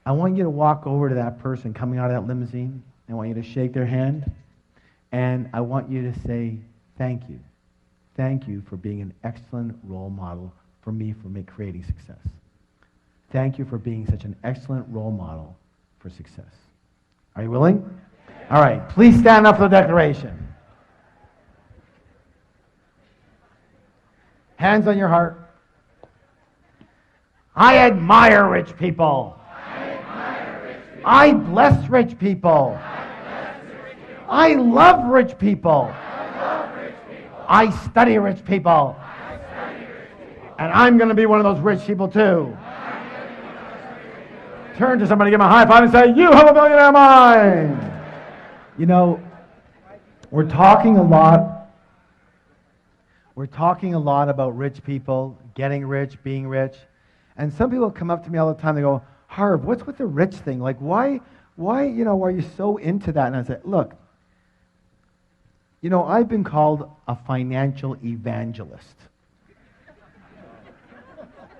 [SPEAKER 1] I want you to walk over to that person coming out of that limousine. I want you to shake their hand. And I want you to say, thank you. Thank you for being an excellent role model for me for creating success. Thank you for being such an excellent role model for success. Are you willing? All right, please stand up for the declaration. Hands on your heart. I admire rich people. I bless rich people. I love rich people. I study rich people. And I'm going to be one of those rich people too. Turn to somebody, give them a high five and say, you have a millionaire mind. You know, we're talking a lot about rich people, getting rich, being rich. And some people come up to me all the time, they go, Harv, what's with the rich thing? Like, why, are you so into that? And I said, look, I've been called a financial evangelist.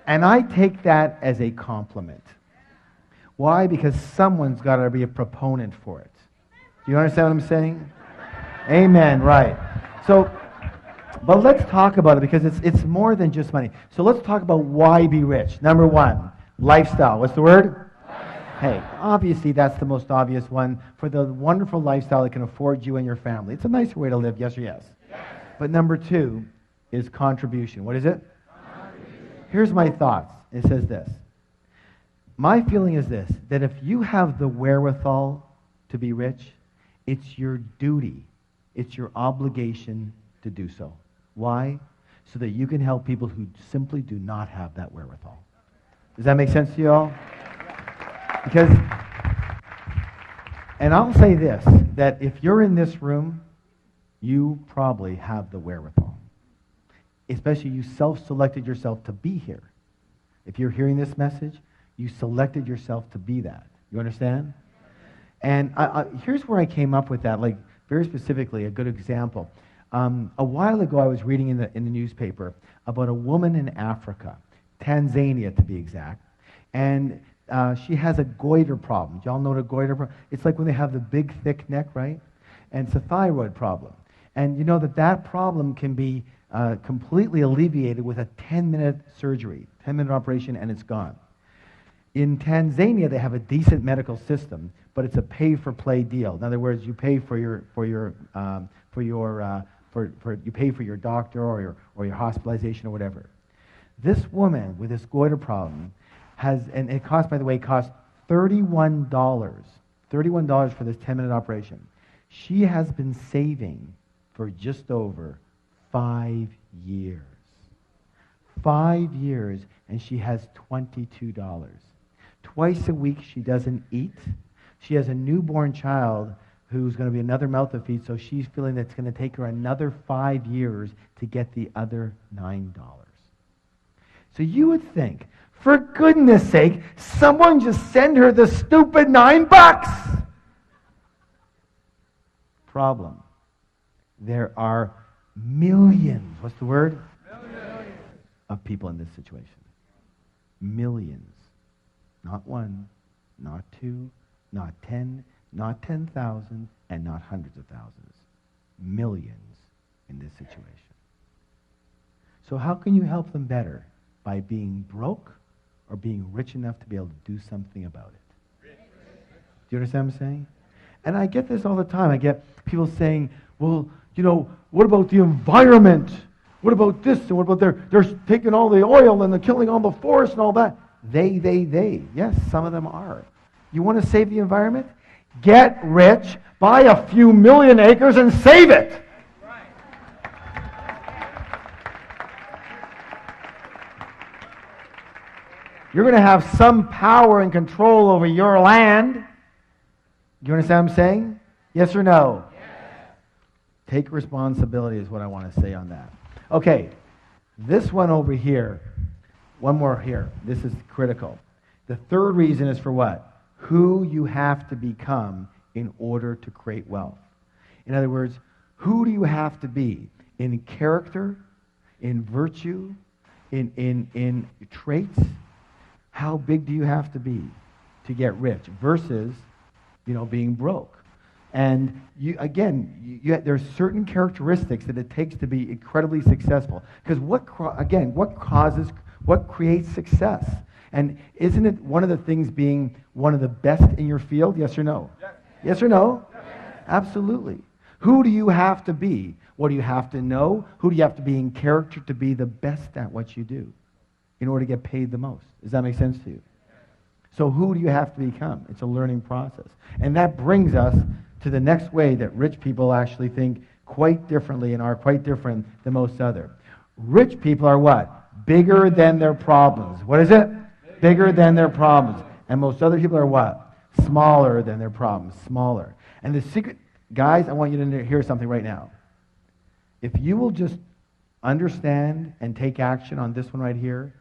[SPEAKER 1] And I take that as a compliment. Why? Because someone's got to be a proponent for it. Do you understand what I'm saying? Amen, right. So, but let's talk about it because it's more than just money. So let's talk about why be rich. Number one, lifestyle. What's the word? Hey, obviously that's the most obvious one for the wonderful lifestyle that can afford you and your family. It's a nicer way to live, yes or yes? Yes. But number two is contribution. What is it? Here's my thoughts. It says this. My feeling is this, that if you have the wherewithal to be rich, it's your duty, it's your obligation to do so. Why? So that you can help people who simply do not have that wherewithal. Does that make sense to you all? Because, and I'll say this, that if you're in this room, you probably have the wherewithal. Especially you self-selected yourself to be here. If you're hearing this message, you selected yourself to be that. You understand? And here's where I came up with that, like very specifically, a good example. A while ago, I was reading in the newspaper about a woman in Africa, Tanzania to be exact, and she has a goiter problem. Do y'all know what a goiter problem? It's like when they have the big, thick neck, right? And it's a thyroid problem. And you know that problem can be completely alleviated with a 10-minute surgery, 10-minute operation, and it's gone. In Tanzania, they have a decent medical system, but it's a pay-for-play deal. In other words, you pay for your doctor or your hospitalization or whatever. This woman with this goiter problem and it costs, by the way, $31 for this 10-minute operation. She has been saving for just over 5 years. 5 years, and she has $22. Twice a week she doesn't eat. She has a newborn child who's going to be another mouth to feed, so she's feeling that it's going to take her another 5 years to get the other $9. So you would think, for goodness sake, someone just send her the stupid $9. Problem. There are millions, what's the word? Millions. Of people in this situation. Millions. Not one, not two, not 10, not 10,000, and not hundreds of thousands. Millions in this situation. So how can you help them better? By being broke or being rich enough to be able to do something about it? Do you understand what I'm saying? And I get this all the time. I get people saying, well, you know, what about the environment? What about this? And what about they're taking all the oil and they're killing all the forest and all that? They. Yes, some of them are. You want to save the environment? Get rich, buy a few million acres and save it. You're going to have some power and control over your land. Do you understand what I'm saying? Yes or no? Yes. Take responsibility is what I want to say on that. Okay, this one over here, one more here. This is critical. The third reason is for what? Who you have to become in order to create wealth. In other words, who do you have to be in character, in virtue, in traits? How big do you have to be to get rich versus, being broke? And there's certain characteristics that it takes to be incredibly successful. Because what creates success? And isn't it one of the things being one of the best in your field? Yes or no? Yes, yes or no? Yes. Absolutely. Who do you have to be? What do you have to know? Who do you have to be in character to be the best at what you do in order to get paid the most? Does that make sense to you? So who do you have to become? It's a learning process. And that brings us to the next way that rich people actually think quite differently and are quite different than most other. Rich people are what? Bigger than their problems. What is it? Bigger than their problems. And most other people are what? Smaller than their problems. Smaller. And the secret, guys, I want you to hear something right now. If you will just understand and take action on this one right here,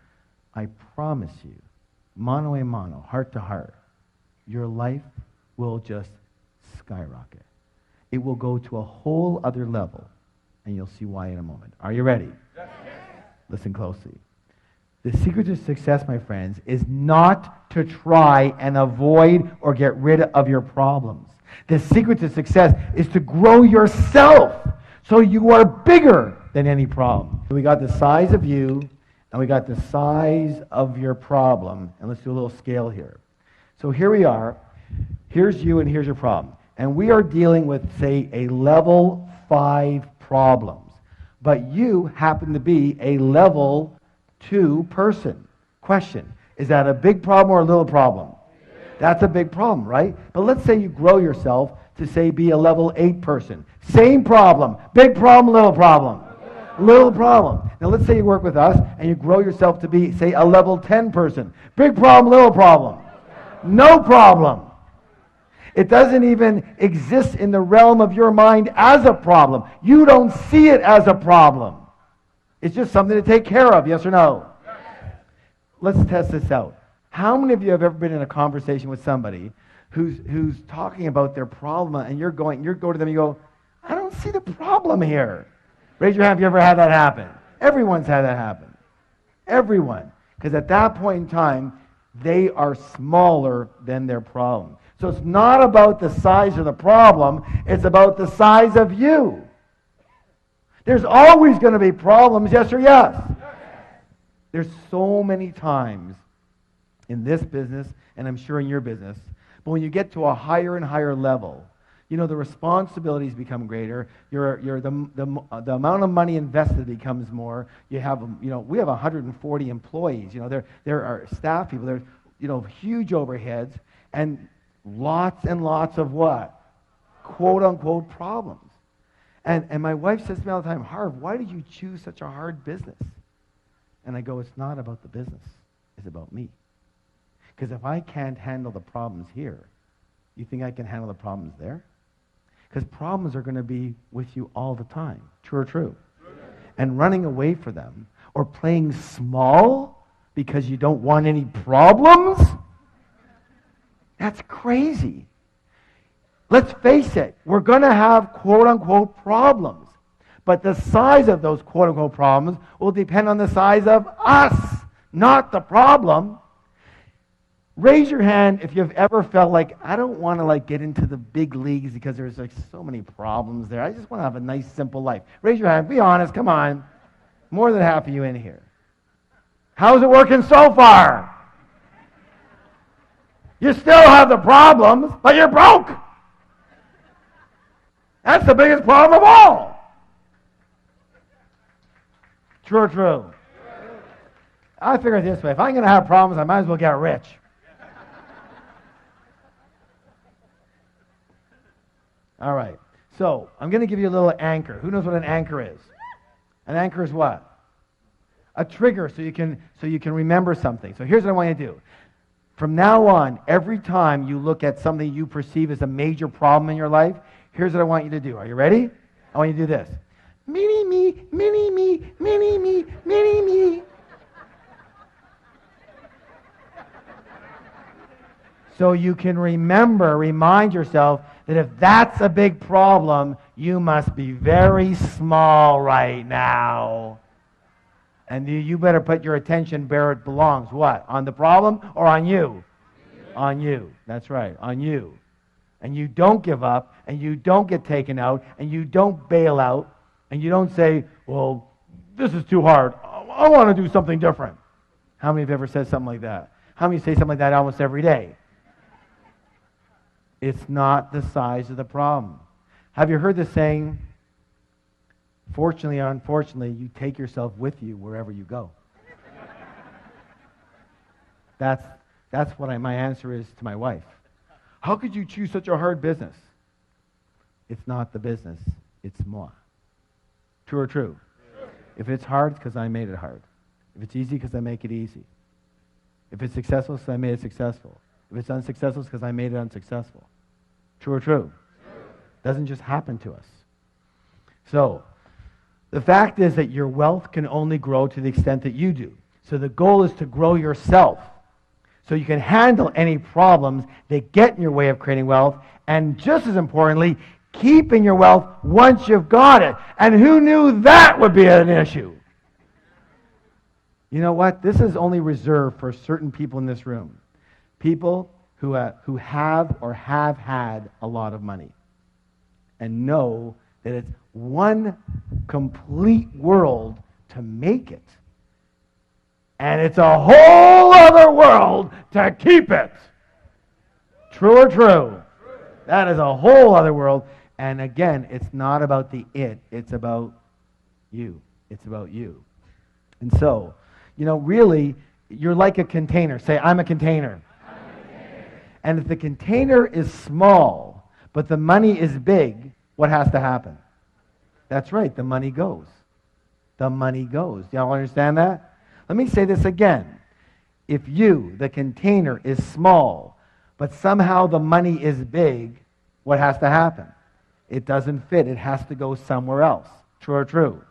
[SPEAKER 1] I promise you, mano a mano, heart to heart, your life will just skyrocket. It will go to a whole other level, and you'll see why in a moment. Are you ready? Yes. Listen closely. The secret to success, my friends, is not to try and avoid or get rid of your problems. The secret to success is to grow yourself so you are bigger than any problem. We got the size of you, and we got the size of your problem. And let's do a little scale here. So here we are. Here's you and here's your problem. And we are dealing with, say, a level 5 problems. But you happen to be a level 2 person. Question, is that a big problem or a little problem? That's a big problem, right? But let's say you grow yourself to, say, be a level 8 person. Same problem. Big problem, little problem. Little problem. Now let's say you work with us and you grow yourself to be, say, a level 10 person. Big problem, little problem. No problem. It doesn't even exist in the realm of your mind as a problem. You don't see it as a problem. It's just something to take care of, yes or no? Yes. Let's test this out. How many of you have ever been in a conversation with somebody who's talking about their problem, and you go to them and you go, I don't see the problem here. Raise your hand if you ever had that happen. Everyone's had that happen. Everyone. Because at that point in time, they are smaller than their problem. So it's not about the size of the problem, it's about the size of you. There's always going to be problems, yes or yes? There's so many times in this business, and I'm sure in your business, but when you get to a higher and higher level, you know, the responsibilities become greater. The amount of money invested becomes more. You have, you know, we have 140 employees. You know, there are staff people. There's, you know, huge overheads and lots and lots of what? Quote unquote problems. And my wife says to me all the time, Harv, why did you choose such a hard business? And I go, it's not about the business. It's about me. Because if I can't handle the problems here, you think I can handle the problems there? Because problems are going to be with you all the time. True or true? And running away from them or playing small because you don't want any problems? That's crazy. Let's face it. We're going to have quote-unquote problems. But the size of those quote-unquote problems will depend on the size of us, not the problem. Raise your hand if you've ever felt like, I don't want to get into the big leagues because there's so many problems there. I just want to have a nice, simple life. Raise your hand. Be honest. Come on. More than half of you in here. How's it working so far? You still have the problems, but you're broke. That's the biggest problem of all. True or true? I figure it this way. If I'm going to have problems, I might as well get rich. All right. So, I'm going to give you a little anchor. Who knows what an anchor is? An anchor is what? A trigger so you can remember something. So here's what I want you to do. From now on, every time you look at something you perceive as a major problem in your life, here's what I want you to do. Are you ready? I want you to do this. Mini me, mini me, mini me, mini me. So you can remind yourself that if that's a big problem, you must be very small right now. And you better put your attention where it belongs. What? On the problem or on you? On you. That's right, on you. And you don't give up, and you don't get taken out, and you don't bail out, and you don't say, well, this is too hard. I want to do something different. How many have ever said something like that? How many say something like that almost every day? It's not the size of the problem. Have you heard the saying, fortunately or unfortunately, you take yourself with you wherever you go? That's what my answer is to my wife. How could you choose such a hard business? It's not the business, it's moi. True or true? True. If it's hard, it's because I made it hard. If it's easy, because I make it easy. If it's successful, it's because I made it successful. If it's unsuccessful, it's because I made it unsuccessful. True or true? True. Doesn't just happen to us. So, the fact is that your wealth can only grow to the extent that you do. So the goal is to grow yourself so you can handle any problems that get in your way of creating wealth, and just as importantly, keeping your wealth once you've got it. And who knew that would be an issue? You know what? This is only reserved for certain people in this room. People who have or have had a lot of money and know that it's one complete world to make it. And it's a whole other world to keep it. True or true? That is a whole other world. And again, it's not about the it. It's about you. It's about you. And so, really, you're like a container. Say, I'm a container. I'm a container. And if the container is small, but the money is big, what has to happen? That's right, the money goes. The money goes. Do y'all understand that? Let me say this again. If you, the container, is small, but somehow the money is big, what has to happen? It doesn't fit. It has to go somewhere else. True or true?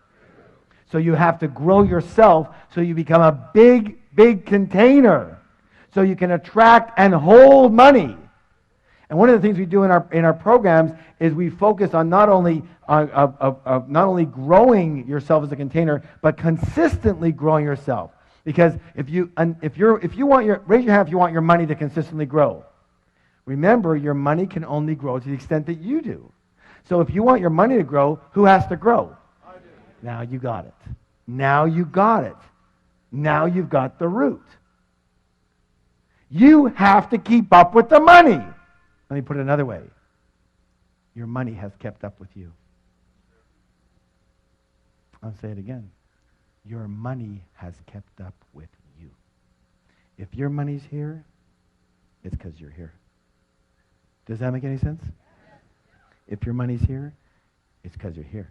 [SPEAKER 1] So you have to grow yourself so you become a big, big container. So you can attract and hold money. And one of the things we do in our programs is we focus on not only growing yourself as a container, but consistently growing yourself. Because if you want raise your hand if you want your money to consistently grow. Remember, your money can only grow to the extent that you do. So if you want your money to grow, who has to grow? I do. Now you got it. Now you got it. Now you've got the root. You have to keep up with the money. Let me put it another way. Your money has kept up with you. I'll say it again. Your money has kept up with you. If your money's here, it's because you're here. Does that make any sense? If your money's here, it's because you're here.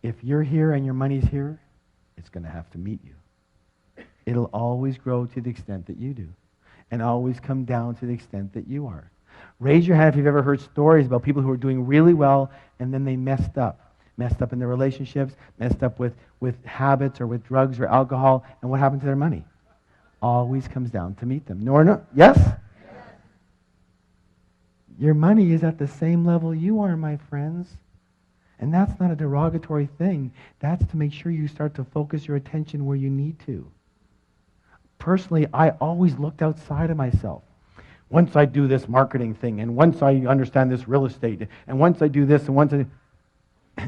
[SPEAKER 1] If you're here and your money's here, it's going to have to meet you. It'll always grow to the extent that you do, and always come down to the extent that you are. Raise your hand if you've ever heard stories about people who are doing really well and then they messed up in their relationships, messed up with habits or with drugs or alcohol, and what happened to their money? Always comes down to meet them. No or no? Yes? Your money is at the same level you are, my friends. And that's not a derogatory thing. That's to make sure you start to focus your attention where you need to. Personally, I always looked outside of myself. Once I do this marketing thing, and once I understand this real estate, and once I do this, and once I...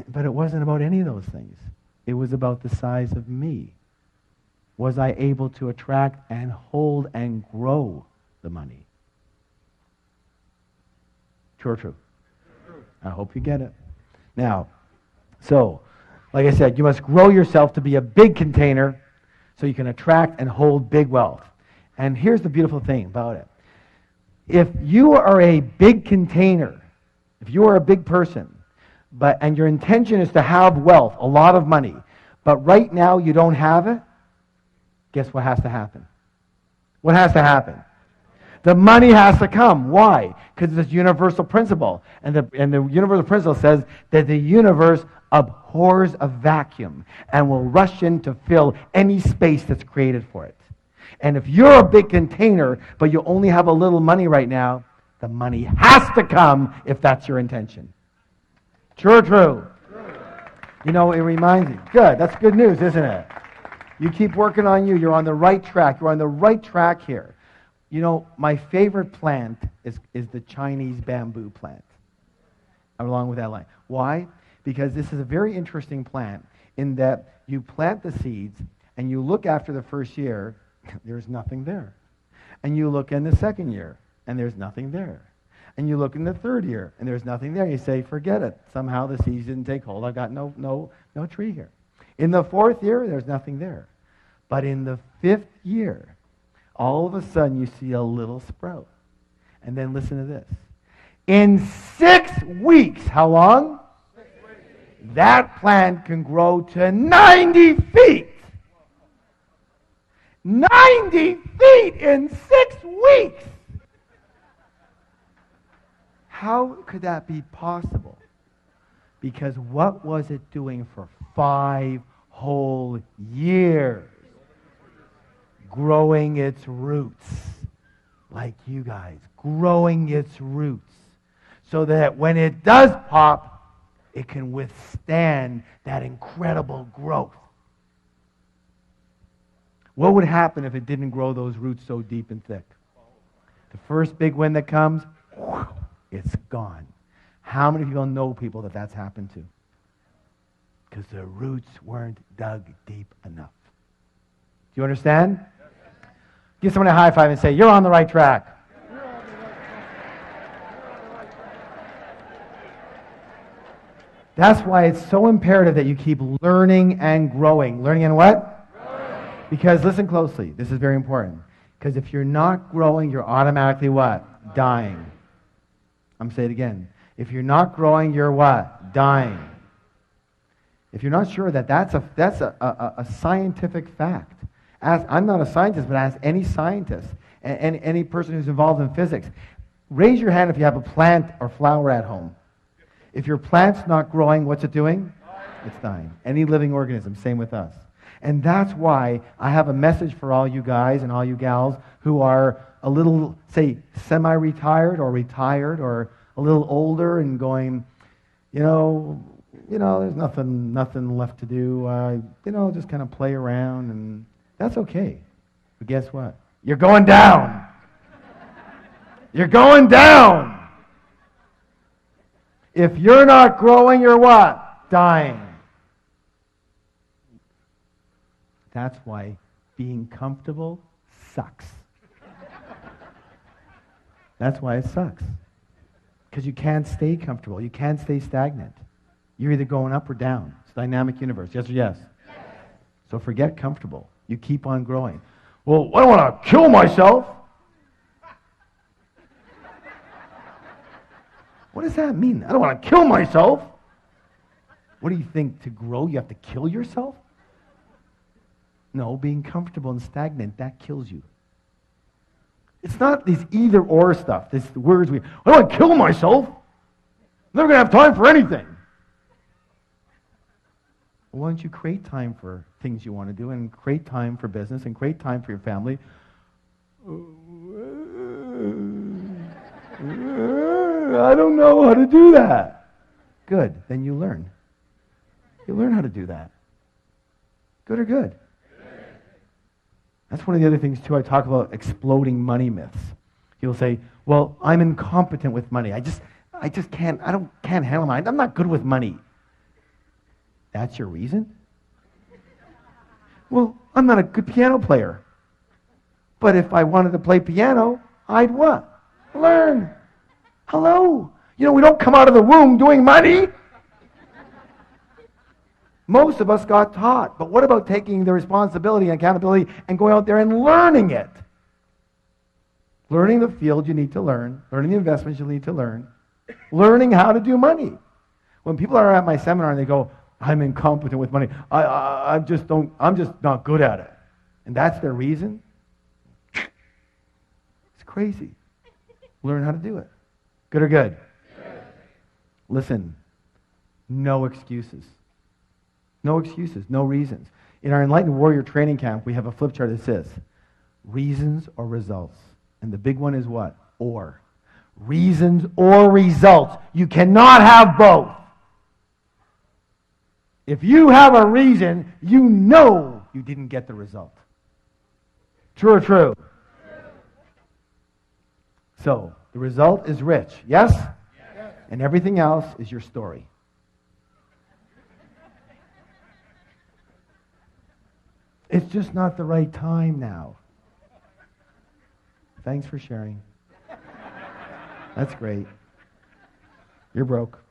[SPEAKER 1] But it wasn't about any of those things. It was about the size of me. Was I able to attract and hold and grow the money? True or true? I hope you get it. Now, so, like I said, you must grow yourself to be a big container so you can attract and hold big wealth. And here's the beautiful thing about it. If you are a big container, if you are a big person, and your intention is to have wealth, a lot of money, but right now you don't have it, guess what has to happen? What has to happen? The money has to come. Why? Because it's a universal principle. And the universal principle says that the universe abhors a vacuum and will rush in to fill any space that's created for it. And if you're a big container, but you only have a little money right now, the money has to come if that's your intention. True or true? You know, it reminds me. Good. That's good news, isn't it? You keep working on you. You're on the right track. You're on the right track here. You know, my favorite plant is the Chinese bamboo plant, along with that line. Why? Because this is a very interesting plant in that you plant the seeds and you look after the first year, there's nothing there. And you look in the second year, and there's nothing there. And you look in the third year, and there's nothing there. You say, forget it. Somehow the seeds didn't take hold. I've got no tree here. In the fourth year, there's nothing there. But in the fifth year, all of a sudden you see a little sprout. And then listen to this. In 6 weeks, how long? 6 weeks. That plant can grow to 90 feet. 90 feet in 6 weeks. How could that be possible? Because what was it doing for 5 whole years? Growing its roots. Like you guys. Growing its roots. So that when it does pop, it can withstand that incredible growth. What would happen if it didn't grow those roots so deep and thick? The first big wind that comes, it's gone. How many people know people that that's happened to? Because the roots weren't dug deep enough. Do you understand? Give someone a high five and say, you're on the right track. That's why it's so imperative that you keep learning and growing. Learning and what? Growing. Because listen closely. This is very important. Because if you're not growing, you're automatically what? Dying. I'm saying it again. If you're not growing, you're what? Dying. If you're not sure that's a scientific fact. I'm not a scientist, but ask any scientist and any person who's involved in physics. Raise your hand if you have a plant or flower at home. If your plant's not growing, what's it doing? It's dying. Any living organism, same with us. And that's why I have a message for all you guys and all you gals who are a little, say, semi-retired or retired or a little older and going, there's nothing left to do. Just kind of play around, and that's okay. But guess what? You're going down. You're going down. If you're not growing, you're what? Dying. That's why being comfortable sucks. That's why it sucks. Because you can't stay comfortable. You can't stay stagnant. You're either going up or down. It's a dynamic universe. Yes or yes? Yes. So forget comfortable. You keep on growing. Well, I don't want to kill myself. What does that mean? I don't want to kill myself. What do you think? To grow, you have to kill yourself? No, being comfortable and stagnant, that kills you. It's not these either-or stuff, these words I don't want to kill myself. I'm never going to have time for anything. Well, why don't you create time for things you want to do and create time for business and create time for your family? I don't know how to do that. Good. Then you learn. You learn how to do that. Good or good? That's one of the other things, too. I talk about exploding money myths. You'll say, well, I'm incompetent with money. I just can't handle money. I'm not good with money. That's your reason? Well, I'm not a good piano player. But if I wanted to play piano, I'd what? Learn. Hello. We don't come out of the womb doing money. Most of us got taught. But what about taking the responsibility and accountability and going out there and learning it? Learning the field you need to learn. Learning the investments you need to learn. Learning how to do money. When people are at my seminar and they go, I'm incompetent with money. I'm just not good at it. And that's their reason? It's crazy. Learn how to do it. Good or good? Good. Listen, no excuses. No excuses, no reasons. In our Enlightened Warrior Training Camp, we have a flip chart that says, reasons or results. And the big one is what? Or. Reasons or results. You cannot have both. If you have a reason, you know you didn't get the result. True or true? So, the result is rich. Yes? Yes. And everything else is your story. It's just not the right time now. Thanks for sharing. That's great. You're broke.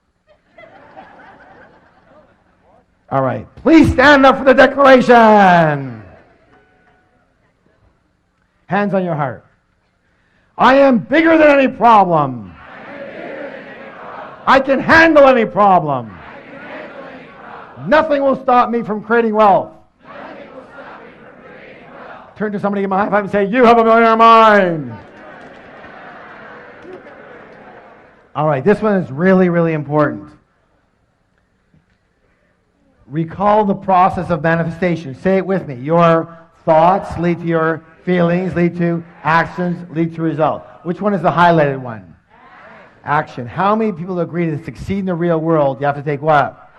[SPEAKER 1] All right. Please stand up for the declaration. Hands on your heart. I am bigger than any problem. I can handle any problem. Nothing will stop me from creating wealth. Turn to somebody, give them a high five and say, you have a millionaire mind. All right, this one is really, really important. Recall the process of manifestation. Say it with me. Your thoughts lead to your feelings, lead to actions, lead to results. Which one is the highlighted one? Action. How many people agree to succeed in the real world, you have to take what?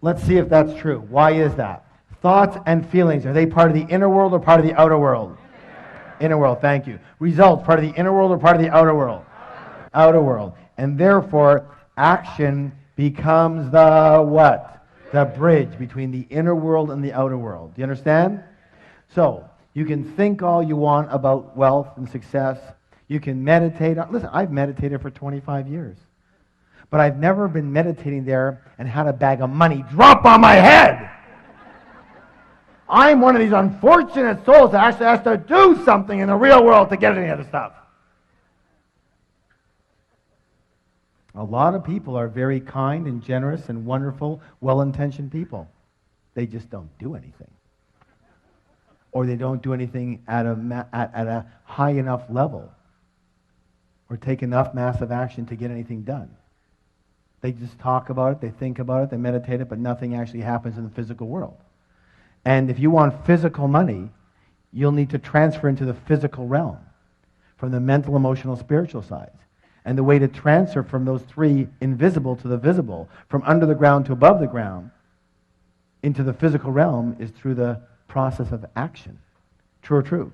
[SPEAKER 1] Let's see if that's true. Why is that? Thoughts and feelings, are they part of the inner world or part of the outer world? Inner world, thank you. Results, part of the inner world or part of the outer world? Outer world. And therefore, action becomes the what? The bridge between the inner world and the outer world. Do you understand? So, you can think all you want about wealth and success. You can meditate. Listen, I've meditated for 25 years. But I've never been meditating there and had a bag of money drop on my head. I'm one of these unfortunate souls that actually has to do something in the real world to get any of the stuff. A lot of people are very kind and generous and wonderful, well-intentioned people. They just don't do anything. Or they don't do anything at a high enough level or take enough massive action to get anything done. They just talk about it, they think about it, they meditate it, but nothing actually happens in the physical world. And if you want physical money, you'll need to transfer into the physical realm from the mental, emotional, spiritual sides. And the way to transfer from those three invisible to the visible, from under the ground to above the ground, into the physical realm is through the process of action. True or true?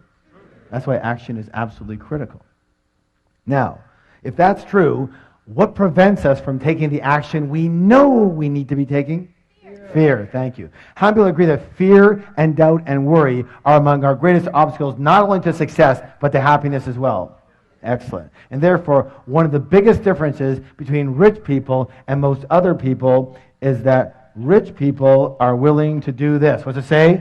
[SPEAKER 1] That's why action is absolutely critical. Now, if that's true, what prevents us from taking the action we know we need to be taking? Fear, thank you. How many people agree that fear and doubt and worry are among our greatest obstacles, not only to success, but to happiness as well? Excellent. And therefore, one of the biggest differences between rich people and most other people is that rich people are willing to do this. What's it say?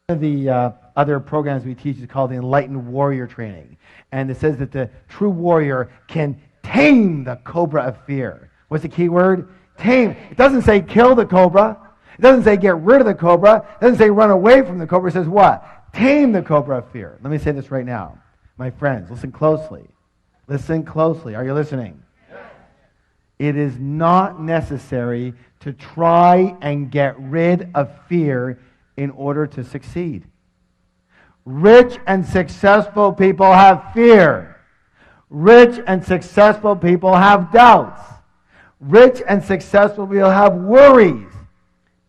[SPEAKER 1] One of the other programs we teach is called the Enlightened Warrior Training. And it says that the true warrior can tame the cobra of fear. What's the key word? Tame. It doesn't say kill the cobra. It doesn't say get rid of the cobra. It doesn't say run away from the cobra. It says what? Tame the cobra of fear. Let me say this right now. My friends, listen closely. Listen closely. Are you listening? Yes. It is not necessary to try and get rid of fear in order to succeed. Rich and successful people have fear. Rich and successful people have doubts. Rich and successful people have worries.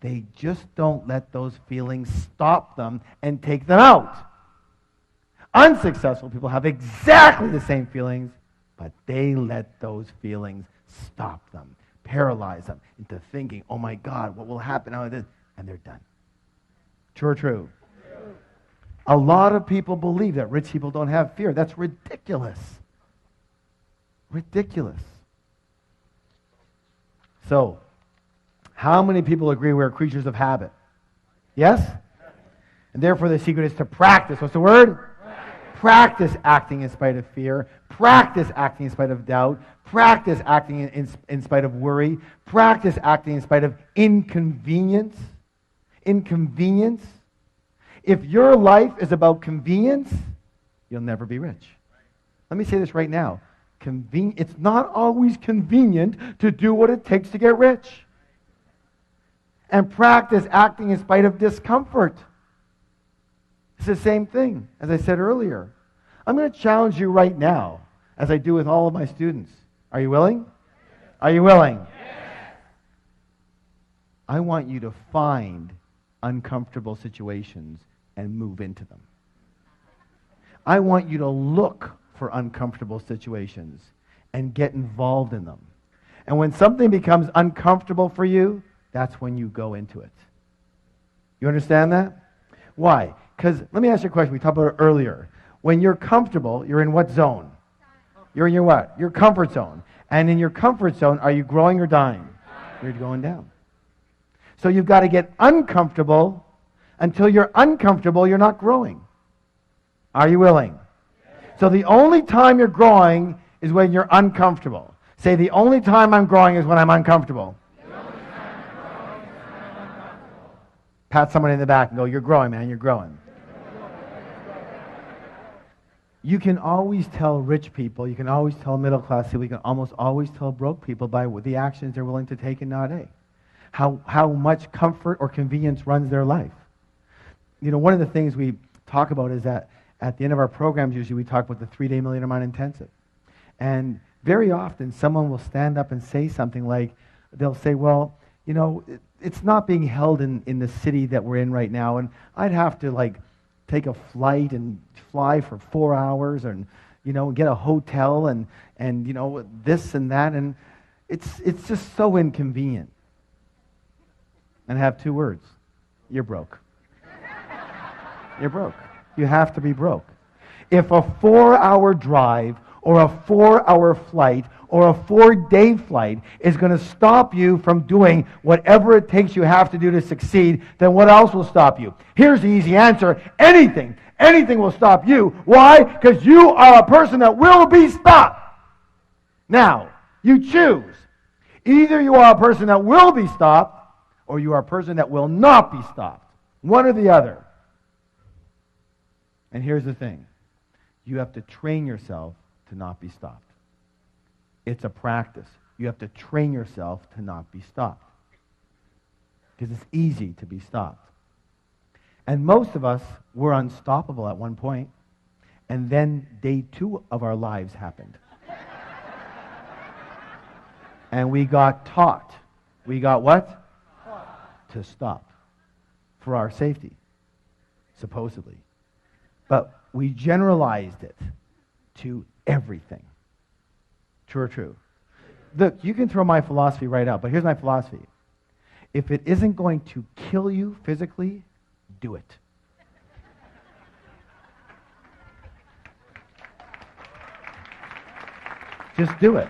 [SPEAKER 1] They just don't let those feelings stop them and take them out. Unsuccessful people have exactly the same feelings, but they let those feelings stop them, paralyze them into thinking, oh my God, what will happen? And they're done. True or true? True. A lot of people believe that rich people don't have fear. That's ridiculous. Ridiculous. So, how many people agree we're creatures of habit? Yes? And therefore the secret is to practice. What's the word? Practice acting in spite of fear. Practice acting in spite of doubt. Practice acting in spite of worry. Practice acting in spite of inconvenience. Inconvenience. If your life is about convenience, you'll never be rich. Let me say this right now. It's not always convenient to do what it takes to get rich. And practice acting in spite of discomfort. It's the same thing, as I said earlier. I'm going to challenge you right now, as I do with all of my students. Are you willing? Are you willing? Yes. I want you to find uncomfortable situations and move into them. I want you to look for uncomfortable situations and get involved in them. And when something becomes uncomfortable for you, that's when you go into it. You understand that? Why? Because, let me ask you a question. We talked about it earlier. When you're comfortable, you're in what zone? You're in your what? Your comfort zone. And in your comfort zone, are you growing or dying? You're going down. So you've got to get uncomfortable. Until you're uncomfortable, you're not growing. Are you willing? So the only time you're growing is when you're uncomfortable. Say, the only time I'm growing is when I'm uncomfortable. Pat someone in the back and go, you're growing, man, you're growing. You can always tell rich people, you can always tell middle class people, you can almost always tell broke people by the actions they're willing to take and not take. How much comfort or convenience runs their life. You know, one of the things we talk about is that at the end of our programs, usually we talk about the 3-day Millionaire Mind Intensive. And very often someone will stand up and say something like, they'll say, well, you know, it's not being held in the city that we're in right now, and I'd have to take a flight and fly for 4 hours and, get a hotel and this and that. And it's just so inconvenient. And I have 2 words. You're broke. You're broke. You have to be broke. If a 4-hour drive or a 4-hour flight or a 4-day flight is going to stop you from doing whatever it takes you have to do to succeed, then what else will stop you? Here's the easy answer. Anything. Anything will stop you. Why? Because you are a person that will be stopped. Now, you choose. Either you are a person that will be stopped or you are a person that will not be stopped. One or the other. And here's the thing. You have to train yourself to not be stopped. It's a practice. You have to train yourself to not be stopped. Because it's easy to be stopped. And most of us were unstoppable at one point, and then day 2 of our lives happened. And we got taught. We got what? To stop. For our safety. Supposedly. But we generalized it to everything. True or true? Look, you can throw my philosophy right out, but here's my philosophy. If it isn't going to kill you physically, do it. Just do it.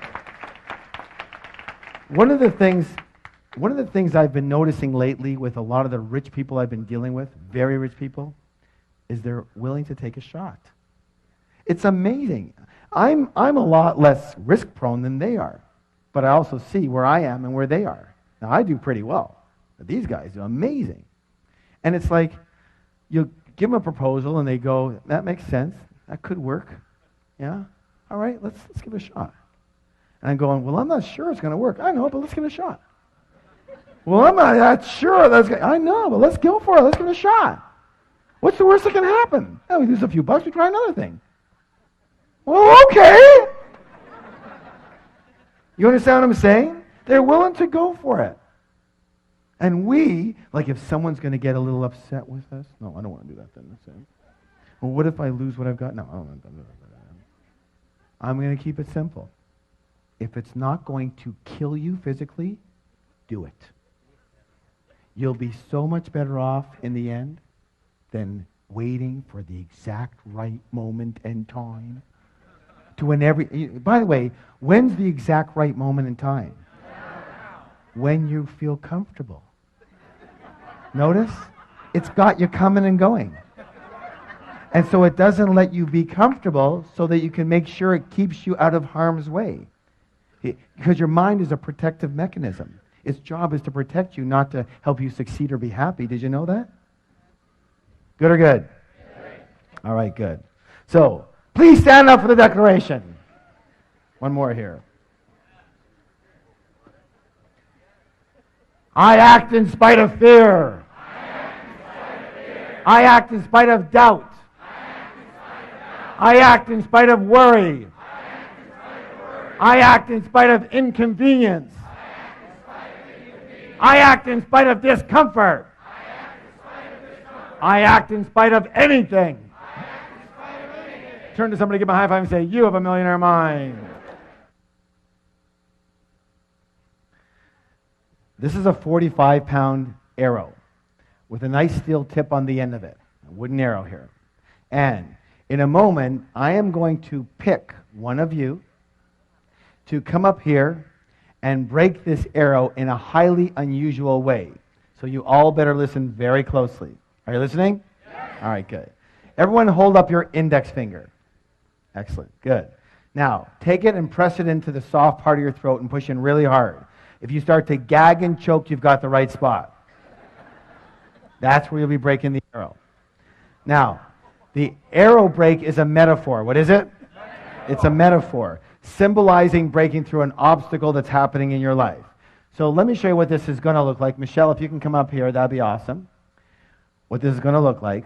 [SPEAKER 1] One of the things I've been noticing lately with a lot of the rich people I've been dealing with, very rich people, is they're willing to take a shot. It's amazing. I'm a lot less risk prone than they are, but I also see where I am and where they are. Now I do pretty well, but these guys do amazing. And it's like you give them a proposal and they go, that makes sense. That could work. Yeah? All right, let's give it a shot. And I'm going, well, I'm not sure it's going to work. I know, but let's give it a shot. Well, I'm not that sure. I know, but let's go for it. Let's give it a shot. What's the worst that can happen? Oh, we lose a few bucks, we try another thing. Well, okay. You understand what I'm saying? They're willing to go for it. And we, like if someone's going to get a little upset with us, no, I don't want to do that then. Well, what if I lose what I've got? No, I don't want to do that. I'm going to keep it simple. If it's not going to kill you physically, do it. You'll be so much better off in the end than waiting for the exact right moment and time. By the way, when's the exact right moment in time? When you feel comfortable. Notice? It's got you coming and going. And so it doesn't let you be comfortable so that you can make sure it keeps you out of harm's way. Because your mind is a protective mechanism. Its job is to protect you, not to help you succeed or be happy. Did you know that? Good or good? All right, good. So, please stand up for the declaration. One more here. I act in spite of fear. I act in spite of doubt. I act in spite of worry. I act in spite of inconvenience. I act in spite of discomfort. I act in spite of anything. Turn to somebody, give them a high five and say, you have a millionaire mind. This is a 45-pound arrow with a nice steel tip on the end of it. A wooden arrow here. And in a moment, I am going to pick one of you to come up here and break this arrow in a highly unusual way. So you all better listen very closely. Are you listening? Yes. All right, good. Everyone hold up your index finger. Excellent, good. Now, take it and press it into the soft part of your throat and push in really hard. If you start to gag and choke, you've got the right spot. That's where you'll be breaking the arrow. Now, the arrow break is a metaphor. What is it? It's a metaphor, symbolizing breaking through an obstacle that's happening in your life. So let me show you what this is going to look like. Michelle, if you can come up here, that'd be awesome. What this is going to look like.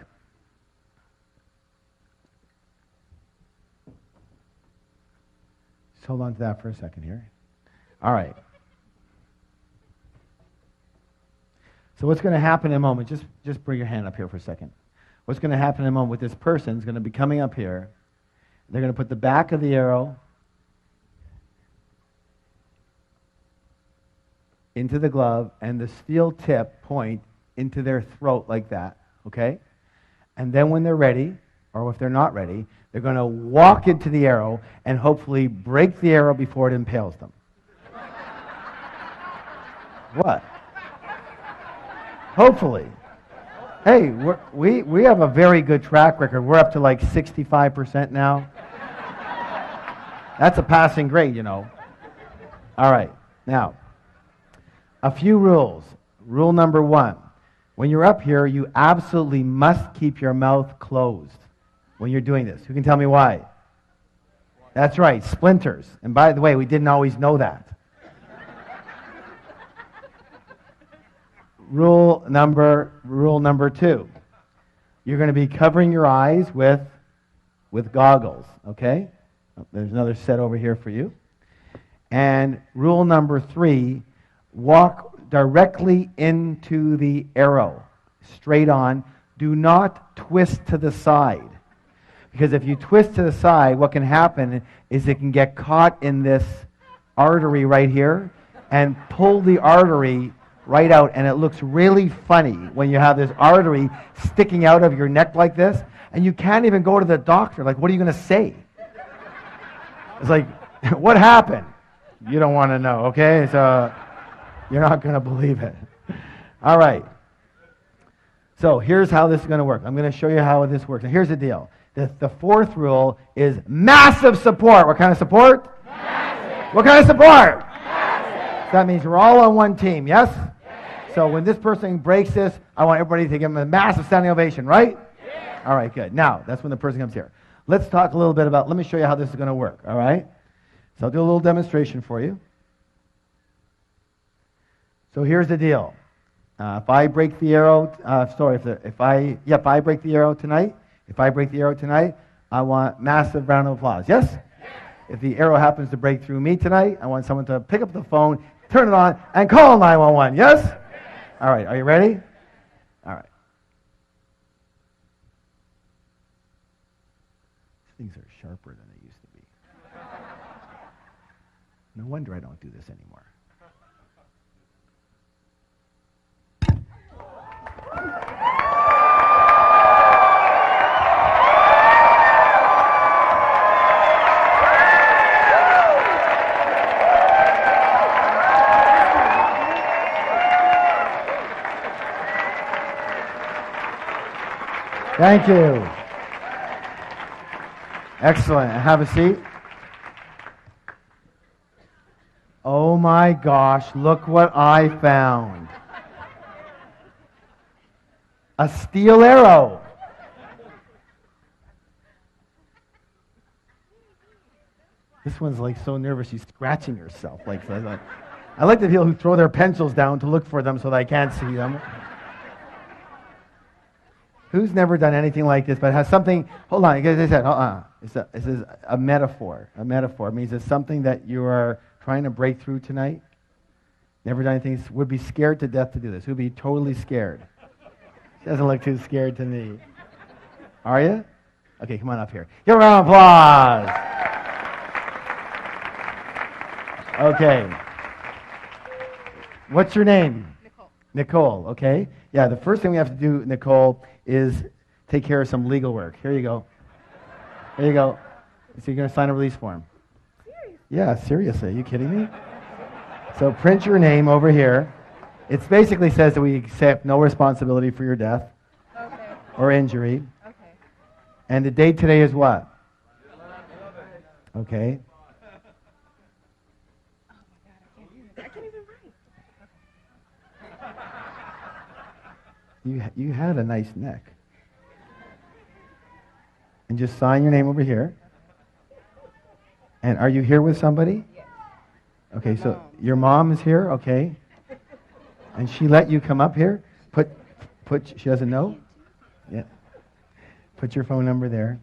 [SPEAKER 1] Just hold on to that for a second here. All right. So what's going to happen in a moment, just bring your hand up here for a second. What's going to happen in a moment with this person is going to be coming up here. They're going to put the back of the arrow into the glove and the steel tip point into their throat like that, okay? And then when they're ready, or if they're not ready, they're going to walk into the arrow and hopefully break the arrow before it impales them. What? Hopefully. Hey, we have a very good track record. We're up to like 65% now. That's a passing grade, you know. All right. Now, a few rules. Rule number 1. When you're up here, you absolutely must keep your mouth closed when you're doing this. Who can tell me why? That's right, splinters. And by the way, we didn't always know that. Rule number 2. You're going to be covering your eyes with goggles, okay? There's another set over here for you. And rule number 3, walk directly into the arrow, straight on. Do not twist to the side. Because if you twist to the side, what can happen is it can get caught in this artery right here and pull the artery right out, and it looks really funny when you have this artery sticking out of your neck like this, and you can't even go to the doctor. Like, what are you going to say? It's like, what happened? You don't want to know, okay? So you're not going to believe it. All right. So here's how this is going to work. I'm going to show you how this works. And here's the deal. The fourth rule is massive support. What kind of support?
[SPEAKER 2] Massive.
[SPEAKER 1] What kind of support?
[SPEAKER 2] Massive.
[SPEAKER 1] That means we're all on one team, yes? So when this person breaks this, I want everybody to give them a massive standing ovation, right?
[SPEAKER 2] Yes.
[SPEAKER 1] All right, good. Now, that's when the person comes here. Let's talk a little bit about, let me show you how this is going to work, all right? So I'll do a little demonstration for you. So here's the deal. If I break the arrow, if I break the arrow tonight, I want massive round of applause. Yes?
[SPEAKER 2] Yes.
[SPEAKER 1] If the arrow happens to break through me tonight, I want someone to pick up the phone, turn it on, and call 911. Yes? Yes. All right. Are you ready? All right. Things are sharper than they used to be. No wonder I don't do this anymore. Thank you. Excellent. Have a seat. Oh my gosh, look what I found. A steel arrow. This one's like so nervous she's scratching herself. I like the people who throw their pencils down to look for them so that I can't see them. Who's never done anything like this but has something, hold on, as I said, This is a metaphor. A metaphor means it's something that you are trying to break through tonight. Never done anything, would be scared to death to do this. Would be totally scared. Doesn't look too scared to me. Are you? Okay, come on up here. Give a round of applause. Okay. What's your name? Nicole, okay? Yeah, the first thing we have to do, Nicole, is take care of some legal work. Here you go. Here you go. So you're going to sign a release form. Seriously? Yeah, seriously. Are you kidding me? So print your name over here. It basically says that we accept no responsibility for your death or injury.
[SPEAKER 3] Okay.
[SPEAKER 1] And the date today is what? Okay.
[SPEAKER 3] I can't even write.
[SPEAKER 1] You had a nice neck. And just sign your name over here. And are you here with somebody?
[SPEAKER 3] Yes.
[SPEAKER 1] Okay, so your mom is here, okay. And she let you come up here? She doesn't know? Yeah. Put your phone number there.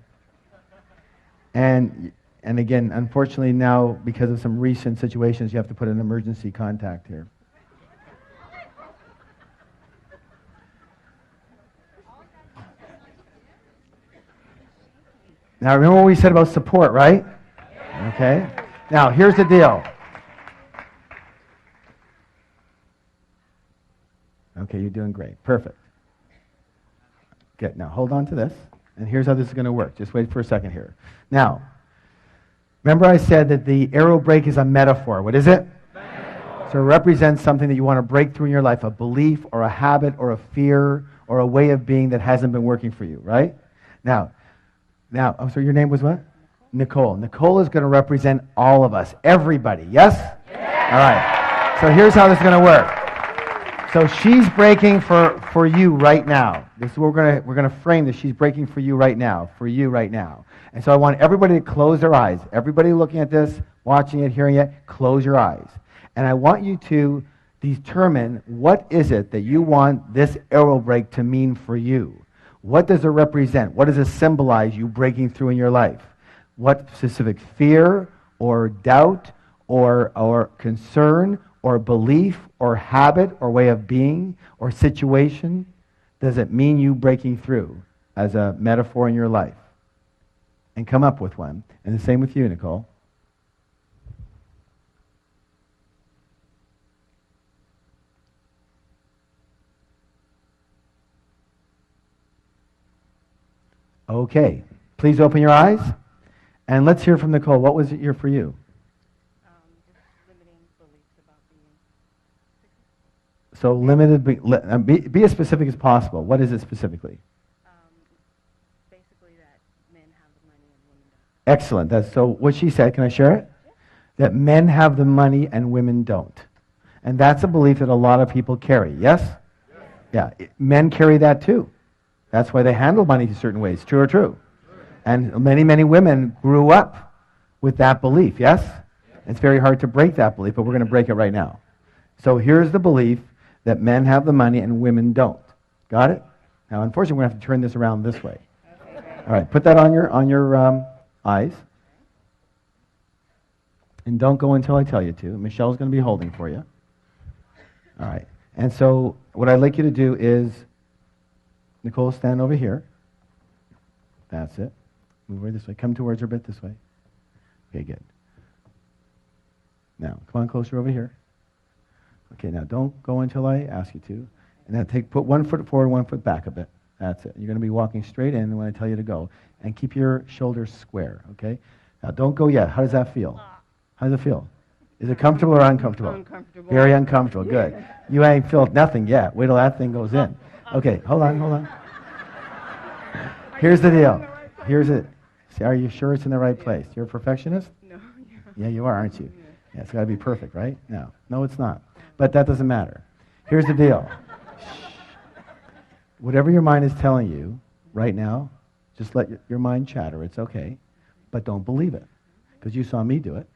[SPEAKER 1] And again, unfortunately now, because of some recent situations, you have to put an emergency contact here. Now, remember what we said about support, right? Okay. Now, here's the deal. Okay, you're doing great. Perfect. Good. Now, hold on to this. And here's how this is going to work. Just wait for a second here. Now, remember I said that the arrow break is a metaphor. What is it? Metaphor. So it represents something that you want to break through in your life, a belief or a habit or a fear or a way of being that hasn't been working for you, right? Now, so your name was what? Nicole. Nicole is going to represent all of us, everybody, yes? All right. So here's how this is going to work. So she's breaking for you right now. This is what we're gonna frame this. She's breaking for you right now, And so I want everybody to close their eyes. Everybody looking at this, watching it, hearing it, close your eyes. And I want you to determine what is it that you want this arrow break to mean for you. What does it represent? What does it symbolize you breaking through in your life? What specific fear or doubt or concern or belief or habit or way of being or situation does it mean you breaking through as a metaphor in your life? And come up with one. And the same with you, Nicole. Okay. Please open your eyes. And let's hear from Nicole. What was it here for you? So limited, be as specific as possible. What is it specifically?
[SPEAKER 3] Basically that men have the money and women don't.
[SPEAKER 1] Excellent. That's so what she said. Can I share it? Yeah. That men have the money and women don't. And that's a belief that a lot of people carry. Yes? Yeah. Men carry that too. That's why they handle money in certain ways. True or true? And many, many women grew up with that belief. Yes? It's very hard to break that belief, but we're going to break it right now. So here's the belief that men have the money and women don't. Got it? Now, unfortunately, we're going to have to turn this around this way. All right, put that on your eyes. And don't go until I tell you to. Michelle's going to be holding for you. All right. And so what I'd like you to do is, Nicole, stand over here. That's it. Move over this way. Come towards her a bit this way. Okay, good. Now, come on closer over here. Okay, now don't go until I ask you to. And now put 1 foot forward, 1 foot back a bit. That's it. You're going to be walking straight in when I tell you to go. And keep your shoulders square, okay? Now don't go yet. How does that feel? How does it feel? Is it comfortable or uncomfortable?
[SPEAKER 3] Uncomfortable.
[SPEAKER 1] Very uncomfortable. Good. You ain't felt nothing yet. Wait till that thing goes in. Okay, hold on. Here's the deal. Here's it. See, are you sure it's in the right place? You're a perfectionist?
[SPEAKER 3] No.
[SPEAKER 1] Yeah, you are, aren't you? Yeah, it's got to be perfect, right? No, it's not. But that doesn't matter. Here's the deal. Whatever your mind is telling you right now, just let your mind chatter. It's okay. But don't believe it. Because you saw me do it.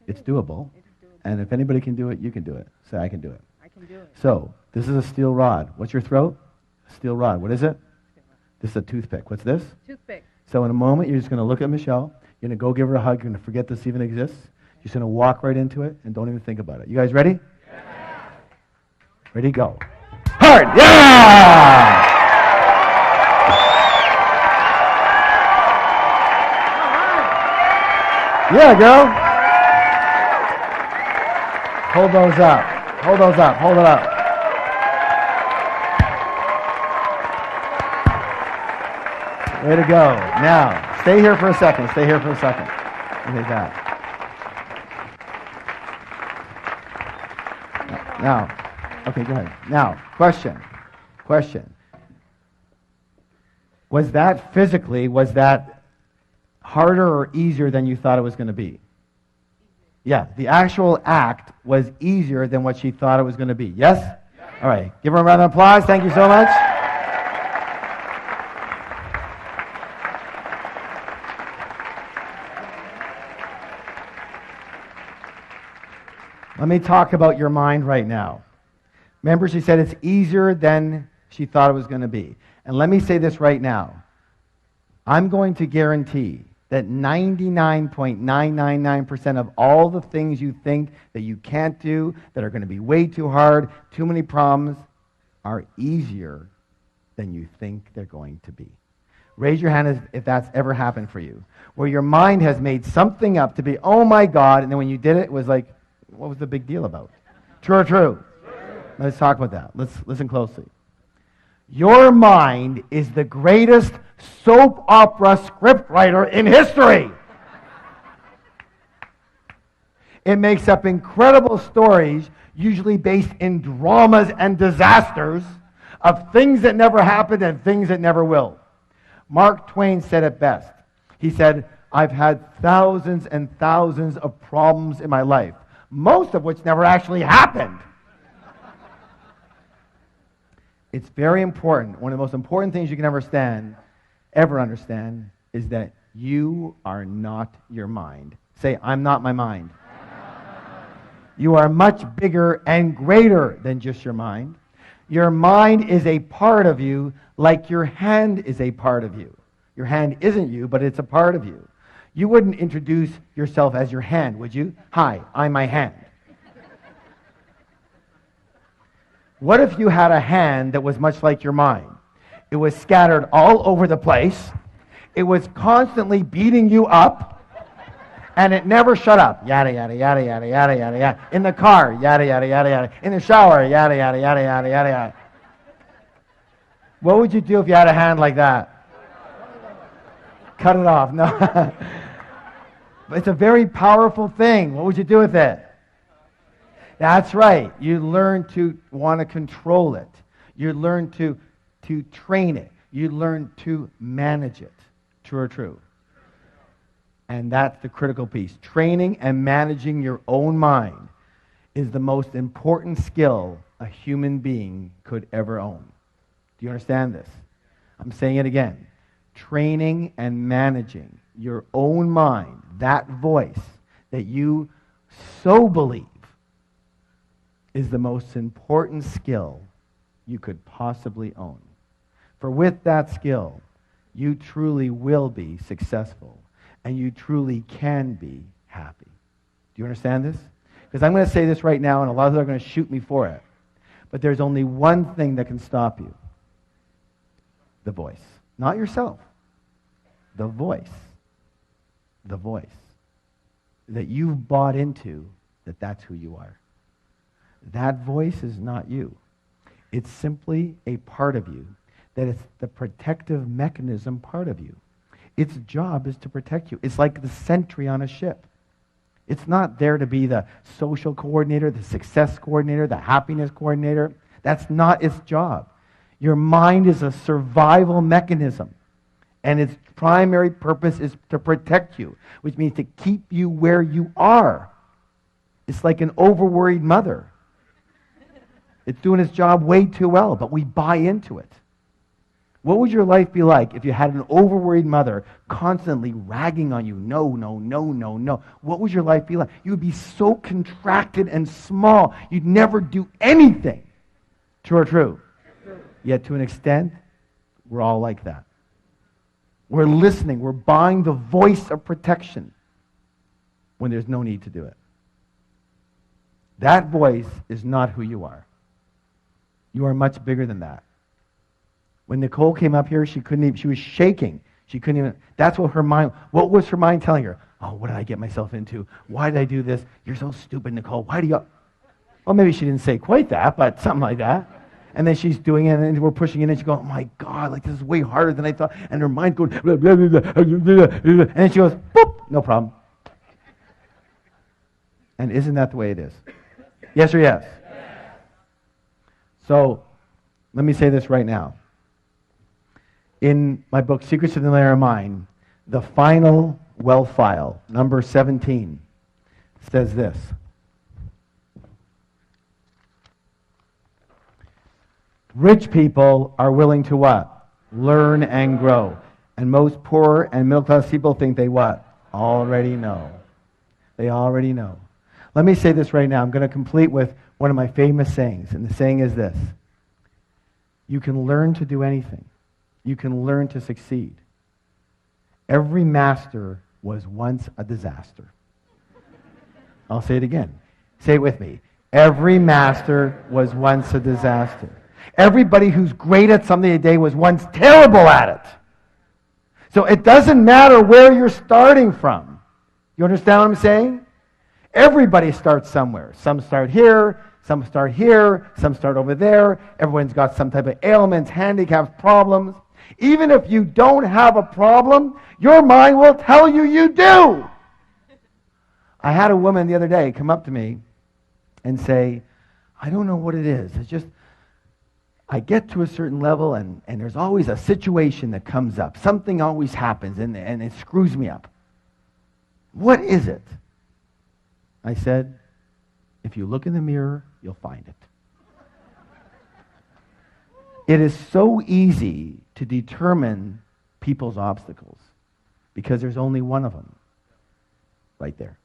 [SPEAKER 1] It's doable. And if anybody can do it, you can do it. Say, I can do it.
[SPEAKER 3] I can do it.
[SPEAKER 1] So, this is a steel rod. What's your throat? A steel rod. What is it? This is a toothpick. What's this?
[SPEAKER 3] Toothpick.
[SPEAKER 1] So in a moment, you're just going to look at Michelle. You're going to go give her a hug. You're going to forget this even exists. You're just going to walk right into it and don't even think about it. You guys ready? Yeah. Ready, go. Hard! Yeah! Yeah, girl. Hold those up. Hold those up. Hold it up. Way to go. Now, stay here for a second. Stay here for a second. Look at that. Now, okay, go ahead. Now, question. Was that harder or easier than you thought it was going to be? Yeah, the actual act was easier than what she thought it was going to be. Yes? All right, give her a round of applause. Thank you so much. Let me talk about your mind right now. Remember, she said it's easier than she thought it was going to be. And let me say this right now. I'm going to guarantee that 99.999% of all the things you think that you can't do, that are going to be way too hard, too many problems, are easier than you think they're going to be. Raise your hand if that's ever happened for you. Where your mind has made something up to be, oh my God, and then when you did it, it was like, what was the big deal about? True or true? Let's talk about that. Let's listen closely. Your mind is the greatest soap opera scriptwriter in history. It makes up incredible stories, usually based in dramas and disasters, of things that never happened and things that never will. Mark Twain said it best. He said, I've had thousands and thousands of problems in my life, most of which never actually happened. It's very important. One of the most important things you can ever understand, is that you are not your mind. Say, I'm not my mind. You are much bigger and greater than just your mind. Your mind is a part of you like your hand is a part of you. Your hand isn't you, but it's a part of you. You wouldn't introduce yourself as your hand, would you? Hi, I'm my hand. What if you had a hand that was much like your mind? It was scattered all over the place. It was constantly beating you up. And it never shut up. Yada, yada, yada, yada, yada, yada, yada. In the car, yada, yada, yada, yada. In the shower, yada, yada, yada, yada, yada, yada. What would you do if you had a hand like that? Cut it off. No. But it's a very powerful thing. What would you do with it? That's right. You learn to want to control it. You learn to train it. You learn to manage it. True or true? And that's the critical piece. Training and managing your own mind is the most important skill a human being could ever own. Do you understand this? I'm saying it again. Training and managing your own mind, that voice that you so believe, is the most important skill you could possibly own. For with that skill, you truly will be successful. And you truly can be happy. Do you understand this? Because I'm going to say this right now, and a lot of them are going to shoot me for it. But there's only one thing that can stop you. The voice. Not yourself. The voice. The voice. That you've bought into that that's who you are. That voice is not you. It's simply a part of you. That it's the protective mechanism part of you. Its job is to protect you. It's like the sentry on a ship. It's not there to be the social coordinator, the success coordinator, the happiness coordinator. That's not its job. Your mind is a survival mechanism, and its primary purpose is to protect you, which means to keep you where you are. It's like an overworried mother. It's doing its job way too well, but we buy into it. What would your life be like if you had an overworried mother constantly ragging on you? No, no, no, no, no. What would your life be like? You would be so contracted and small, you'd never do anything. True or true? True. Yet to an extent, we're all like that. We're listening. We're buying the voice of protection when there's no need to do it. That voice is not who you are. You are much bigger than that. When Nicole came up here, she was shaking. She couldn't even, what was her mind telling her? Oh, what did I get myself into? Why did I do this? You're so stupid, Nicole. Why do you? Well, maybe she didn't say quite that, but something like that. And then she's doing it, and we're pushing it, and she goes, oh my God, like this is way harder than I thought. And her mind goes, blah, blah, blah, blah, blah, blah. And then she goes, boop, no problem. And isn't that the way it is? Yes or yes? So, let me say this right now. In my book, Secrets of the Millionaire Mind, the final wealth file, number 17, says this. Rich people are willing to what? Learn and grow. And most poor and middle-class people think they what? Already know. They already know. Let me say this right now. I'm going to complete with one of my famous sayings. And the saying is this. You can learn to do anything. You can learn to succeed. Every master was once a disaster. I'll say it again. Say it with me. Every master was once a disaster. Everybody who's great at something today was once terrible at it. So it doesn't matter where you're starting from. You understand what I'm saying? Everybody starts somewhere. Some start here, some start here, some start over there. Everyone's got some type of ailments, handicaps, problems. Even if you don't have a problem, your mind will tell you you do. I had a woman the other day come up to me and say, I don't know what it is. It's just, I get to a certain level and there's always a situation that comes up. Something always happens and it screws me up. What is it? I said, if you look in the mirror, you'll find it. It is so easy to determine people's obstacles because there's only one of them right there.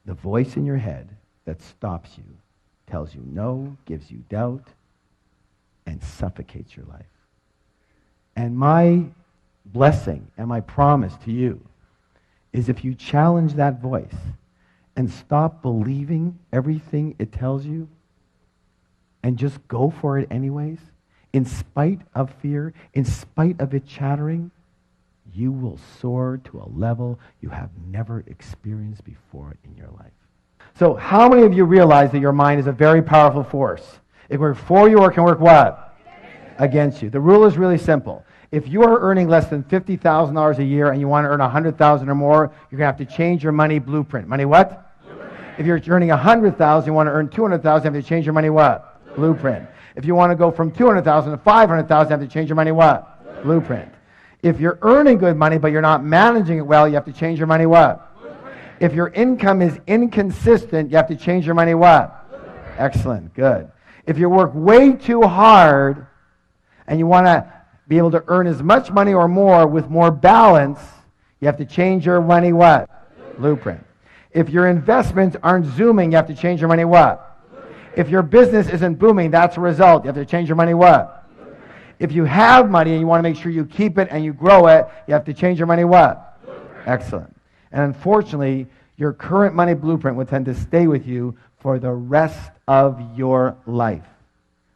[SPEAKER 1] The voice in your head that stops you, tells you no, gives you doubt, and suffocates your life. And my blessing and my promise to you is if you challenge that voice and stop believing everything it tells you and just go for it anyways, in spite of fear, in spite of it chattering, you will soar to a level you have never experienced before in your life. So how many of you realize that your mind is a very powerful force? It can work for you or it can work what? Against you. The rule is really simple. If you are earning less than $50,000 a year and you want to earn $100,000 or more, you're going to have to change your money blueprint. Money what? Blueprint. If you're earning $100,000, you want to earn $200,000, you have to change your money what? Blueprint. If you want to go from $200,000 to $500,000, you have to change your money what? Blueprint. If you're earning good money but you're not managing it well, you have to change your money what? Blueprint. If your income is inconsistent, you have to change your money what? Blueprint. Excellent, good. If you work way too hard and you want to be able to earn as much money or more with more balance, you have to change your money what? Blueprint. If your investments aren't zooming, you have to change your money what? If your business isn't booming, that's a result. You have to change your money what? If you have money and you want to make sure you keep it and you grow it, you have to change your money what? Excellent. And unfortunately, your current money blueprint will tend to stay with you for the rest of your life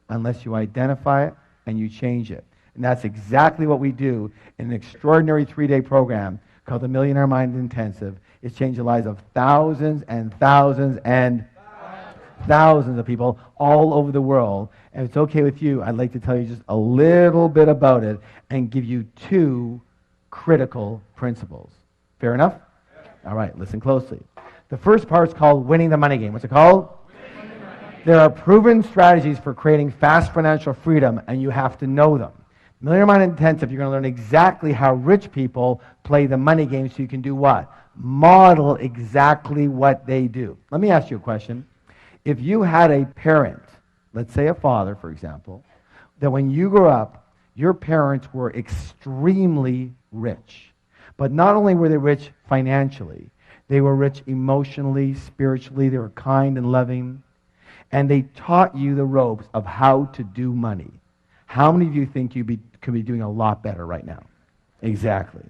[SPEAKER 1] unless you identify it and you change it. And that's exactly what we do in an extraordinary 3-day program called the Millionaire Mind Intensive. It's changed the lives of thousands and thousands and thousands of people all over the world. And if it's okay with you, I'd like to tell you just a little bit about it and give you 2 critical principles. Fair enough? All right, listen closely. The first part is called winning the money game. What's it called? There are proven strategies for creating fast financial freedom, and you have to know them. Millionaire Mind Intensive, you're going to learn exactly how rich people play the money game so you can do what? Model exactly what they do. Let me ask you a question. If you had a parent, let's say a father, for example, that when you grew up, your parents were extremely rich. But not only were they rich financially, they were rich emotionally, spiritually, they were kind and loving, and they taught you the ropes of how to do money. How many of you think you could be doing a lot better right now? Exactly.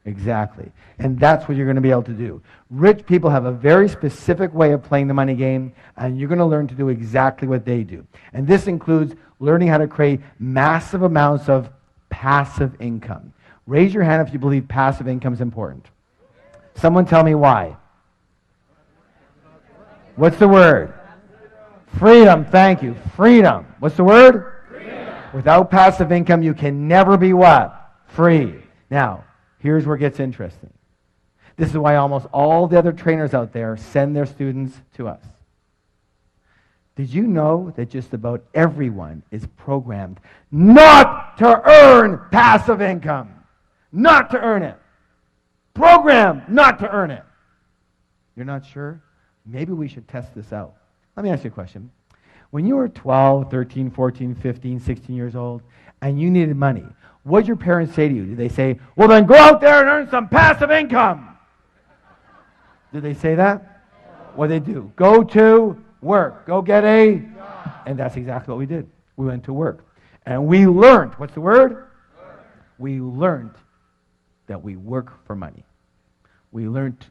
[SPEAKER 1] Exactly. And that's what you're going to be able to do. Rich people have a very specific way of playing the money game, and you're going to learn to do exactly what they do. And this includes learning how to create massive amounts of passive income. Raise your hand if you believe passive income is important. Someone tell me why. What's the word? Freedom. Thank you. Freedom. What's the word? Freedom. Without passive income, you can never be what? Free. Now, here's where it gets interesting. This is why almost all the other trainers out there send their students to us. Did you know that just about everyone is programmed not to earn passive income? Not to earn it. Programmed not to earn it. You're not sure? Maybe we should test this out. Let me ask you a question. When you were 12, 13, 14, 15, 16 years old, and you needed money, what did your parents say to you? Did they say, well, then go out there and earn some passive income? Did they say that? What did they do? Go to work. Go get a... And that's exactly what we did. We went to work. And we learned, what's the word? We learned that we work for money. We learned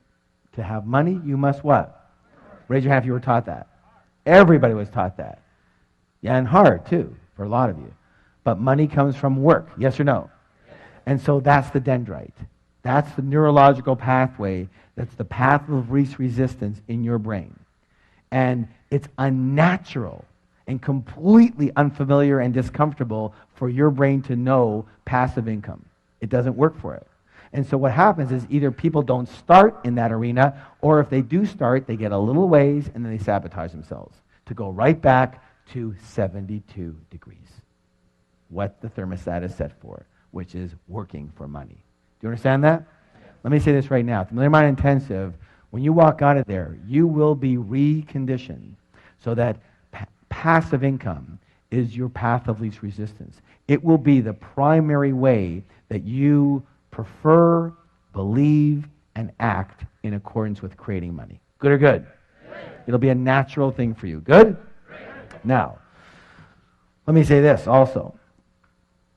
[SPEAKER 1] to have money, you must what? Raise your hand if you were taught that. Everybody was taught that. Yeah, and hard too, for a lot of you. But money comes from work, yes or no? And so that's the dendrite. That's the neurological pathway. That's the path of least resistance in your brain. And it's unnatural and completely unfamiliar and discomfortable for your brain to know passive income. It doesn't work for it. And so what happens is either people don't start in that arena, or if they do start, they get a little ways and then they sabotage themselves to go right back to 72 degrees. What the thermostat is set for, which is working for money. Do you understand that? Let me say this right now. At the Million Mind Intensive, when you walk out of there, you will be reconditioned so that passive income is your path of least resistance. It will be the primary way that you prefer, believe, and act in accordance with creating money. Good or good? Good. It'll be a natural thing for you. Good? Good. Now, let me say this also.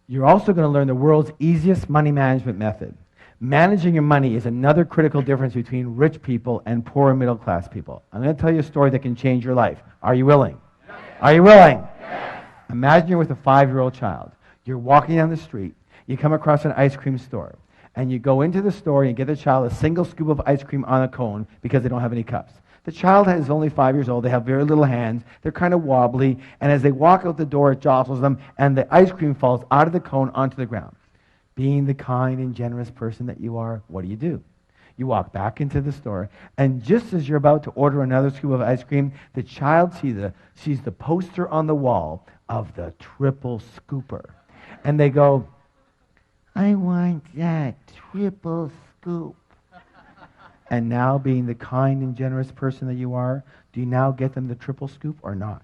[SPEAKER 1] You're also going to learn the world's easiest money management method. Managing your money is another critical difference between rich people and poor and middle class people. I'm going to tell you a story that can change your life. Are you willing? Yes. Are you willing? Yes. Imagine you're with a 5-year-old child. You're walking down the street. You come across an ice cream store. And you go into the store and you get the child a single scoop of ice cream on a cone because they don't have any cups. The child is only 5 years old. They have very little hands. They're kind of wobbly. And as they walk out the door, it jostles them. And the ice cream falls out of the cone onto the ground. Being the kind and generous person that you are, what do? You walk back into the store, and just as you're about to order another scoop of ice cream, the child sees the poster on the wall of the triple scooper. And they go, I want that triple scoop. And now, being the kind and generous person that you are, do you now get them the triple scoop or not?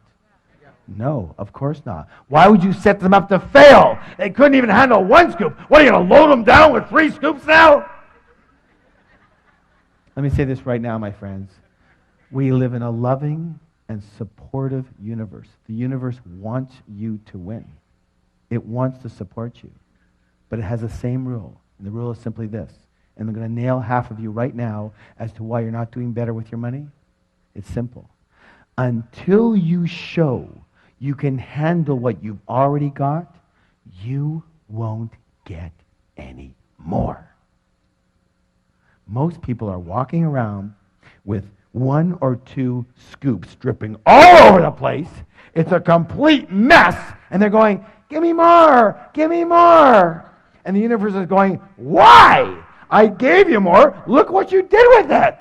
[SPEAKER 1] No, of course not. Why would you set them up to fail? They couldn't even handle 1 scoop. What, are you going to load them down with 3 scoops now? Let me say this right now, my friends. We live in a loving and supportive universe. The universe wants you to win. It wants to support you. But it has the same rule. And the rule is simply this. And I'm going to nail half of you right now as to why you're not doing better with your money. It's simple. Until you show you can handle what you've already got, you won't get any more. Most people are walking around with 1 or 2 scoops dripping all over the place. It's a complete mess. And they're going, give me more, give me more. And the universe is going, why? I gave you more. Look what you did with it.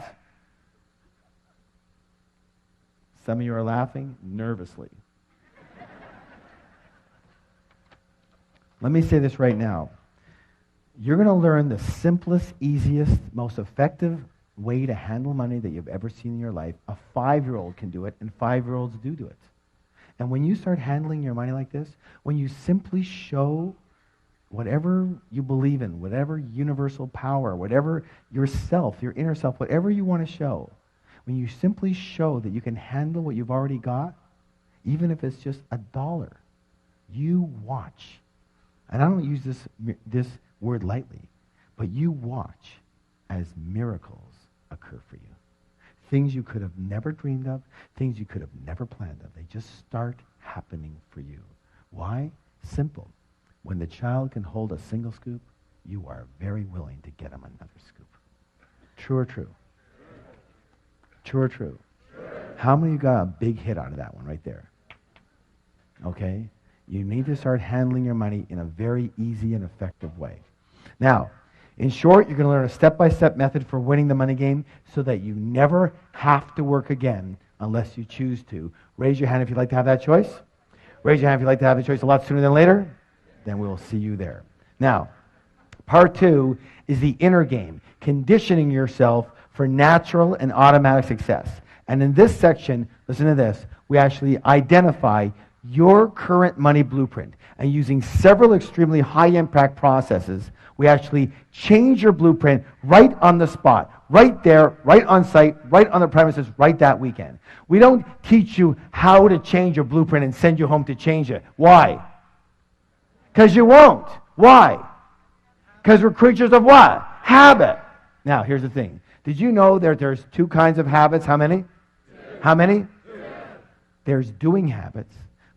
[SPEAKER 1] Some of you are laughing nervously. Let me say this right now. You're going to learn the simplest, easiest, most effective way to handle money that you've ever seen in your life. A 5-year-old can do it, and 5-year-olds do it. And when you start handling your money like this, when you simply show whatever you believe in, whatever universal power, whatever yourself, your inner self, whatever you want to show, when you simply show that you can handle what you've already got, even if it's just $1, you watch. And I don't use this word lightly, but you watch as miracles occur for you. Things you could have never dreamed of, things you could have never planned of. They just start happening for you. Why? Simple. When the child can hold a single scoop, you are very willing to get him another scoop. True or true? True or true? How many of you got a big hit out of that one right there? Okay? You need to start handling your money in a very easy and effective way. Now, in short, you're going to learn a step-by-step method for winning the money game so that you never have to work again unless you choose to. Raise your hand if you'd like to have that choice. Raise your hand if you'd like to have the choice a lot sooner than later. Then we'll see you there. Now, part 2 is the inner game, conditioning yourself for natural and automatic success. And in this section, listen to this, we actually identify your current money blueprint. And using several extremely high-impact processes, we actually change your blueprint right on the spot, right there, right on site, right on the premises, right that weekend. We don't teach you how to change your blueprint and send you home to change it. Why? Because you won't. Why? Because we're creatures of what? Habit. Now, here's the thing. Did you know that there's 2 kinds of habits? How many? 2. How many? 2. There's doing habits,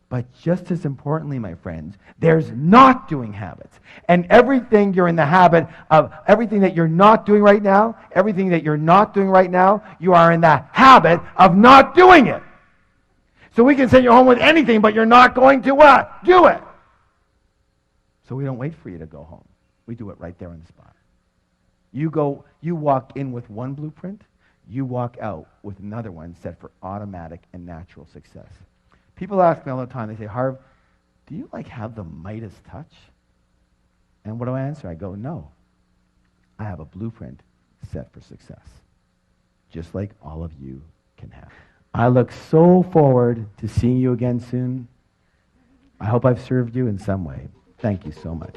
[SPEAKER 1] But just as importantly, my friends, there's not doing habits. And everything you're in the habit of, everything that you're not doing right now, you are in the habit of not doing it. So we can send you home with anything, but you're not going to what? Do it. So we don't wait for you to go home. We do it right there on the spot. You walk in with one blueprint, you walk out with another one set for automatic and natural success. People ask me all the time, they say, Harv, do you have the Midas touch? And what do I answer? I go, no. I have a blueprint set for success, just like all of you can have. I look so forward to seeing you again soon. I hope I've served you in some way. Thank you so much.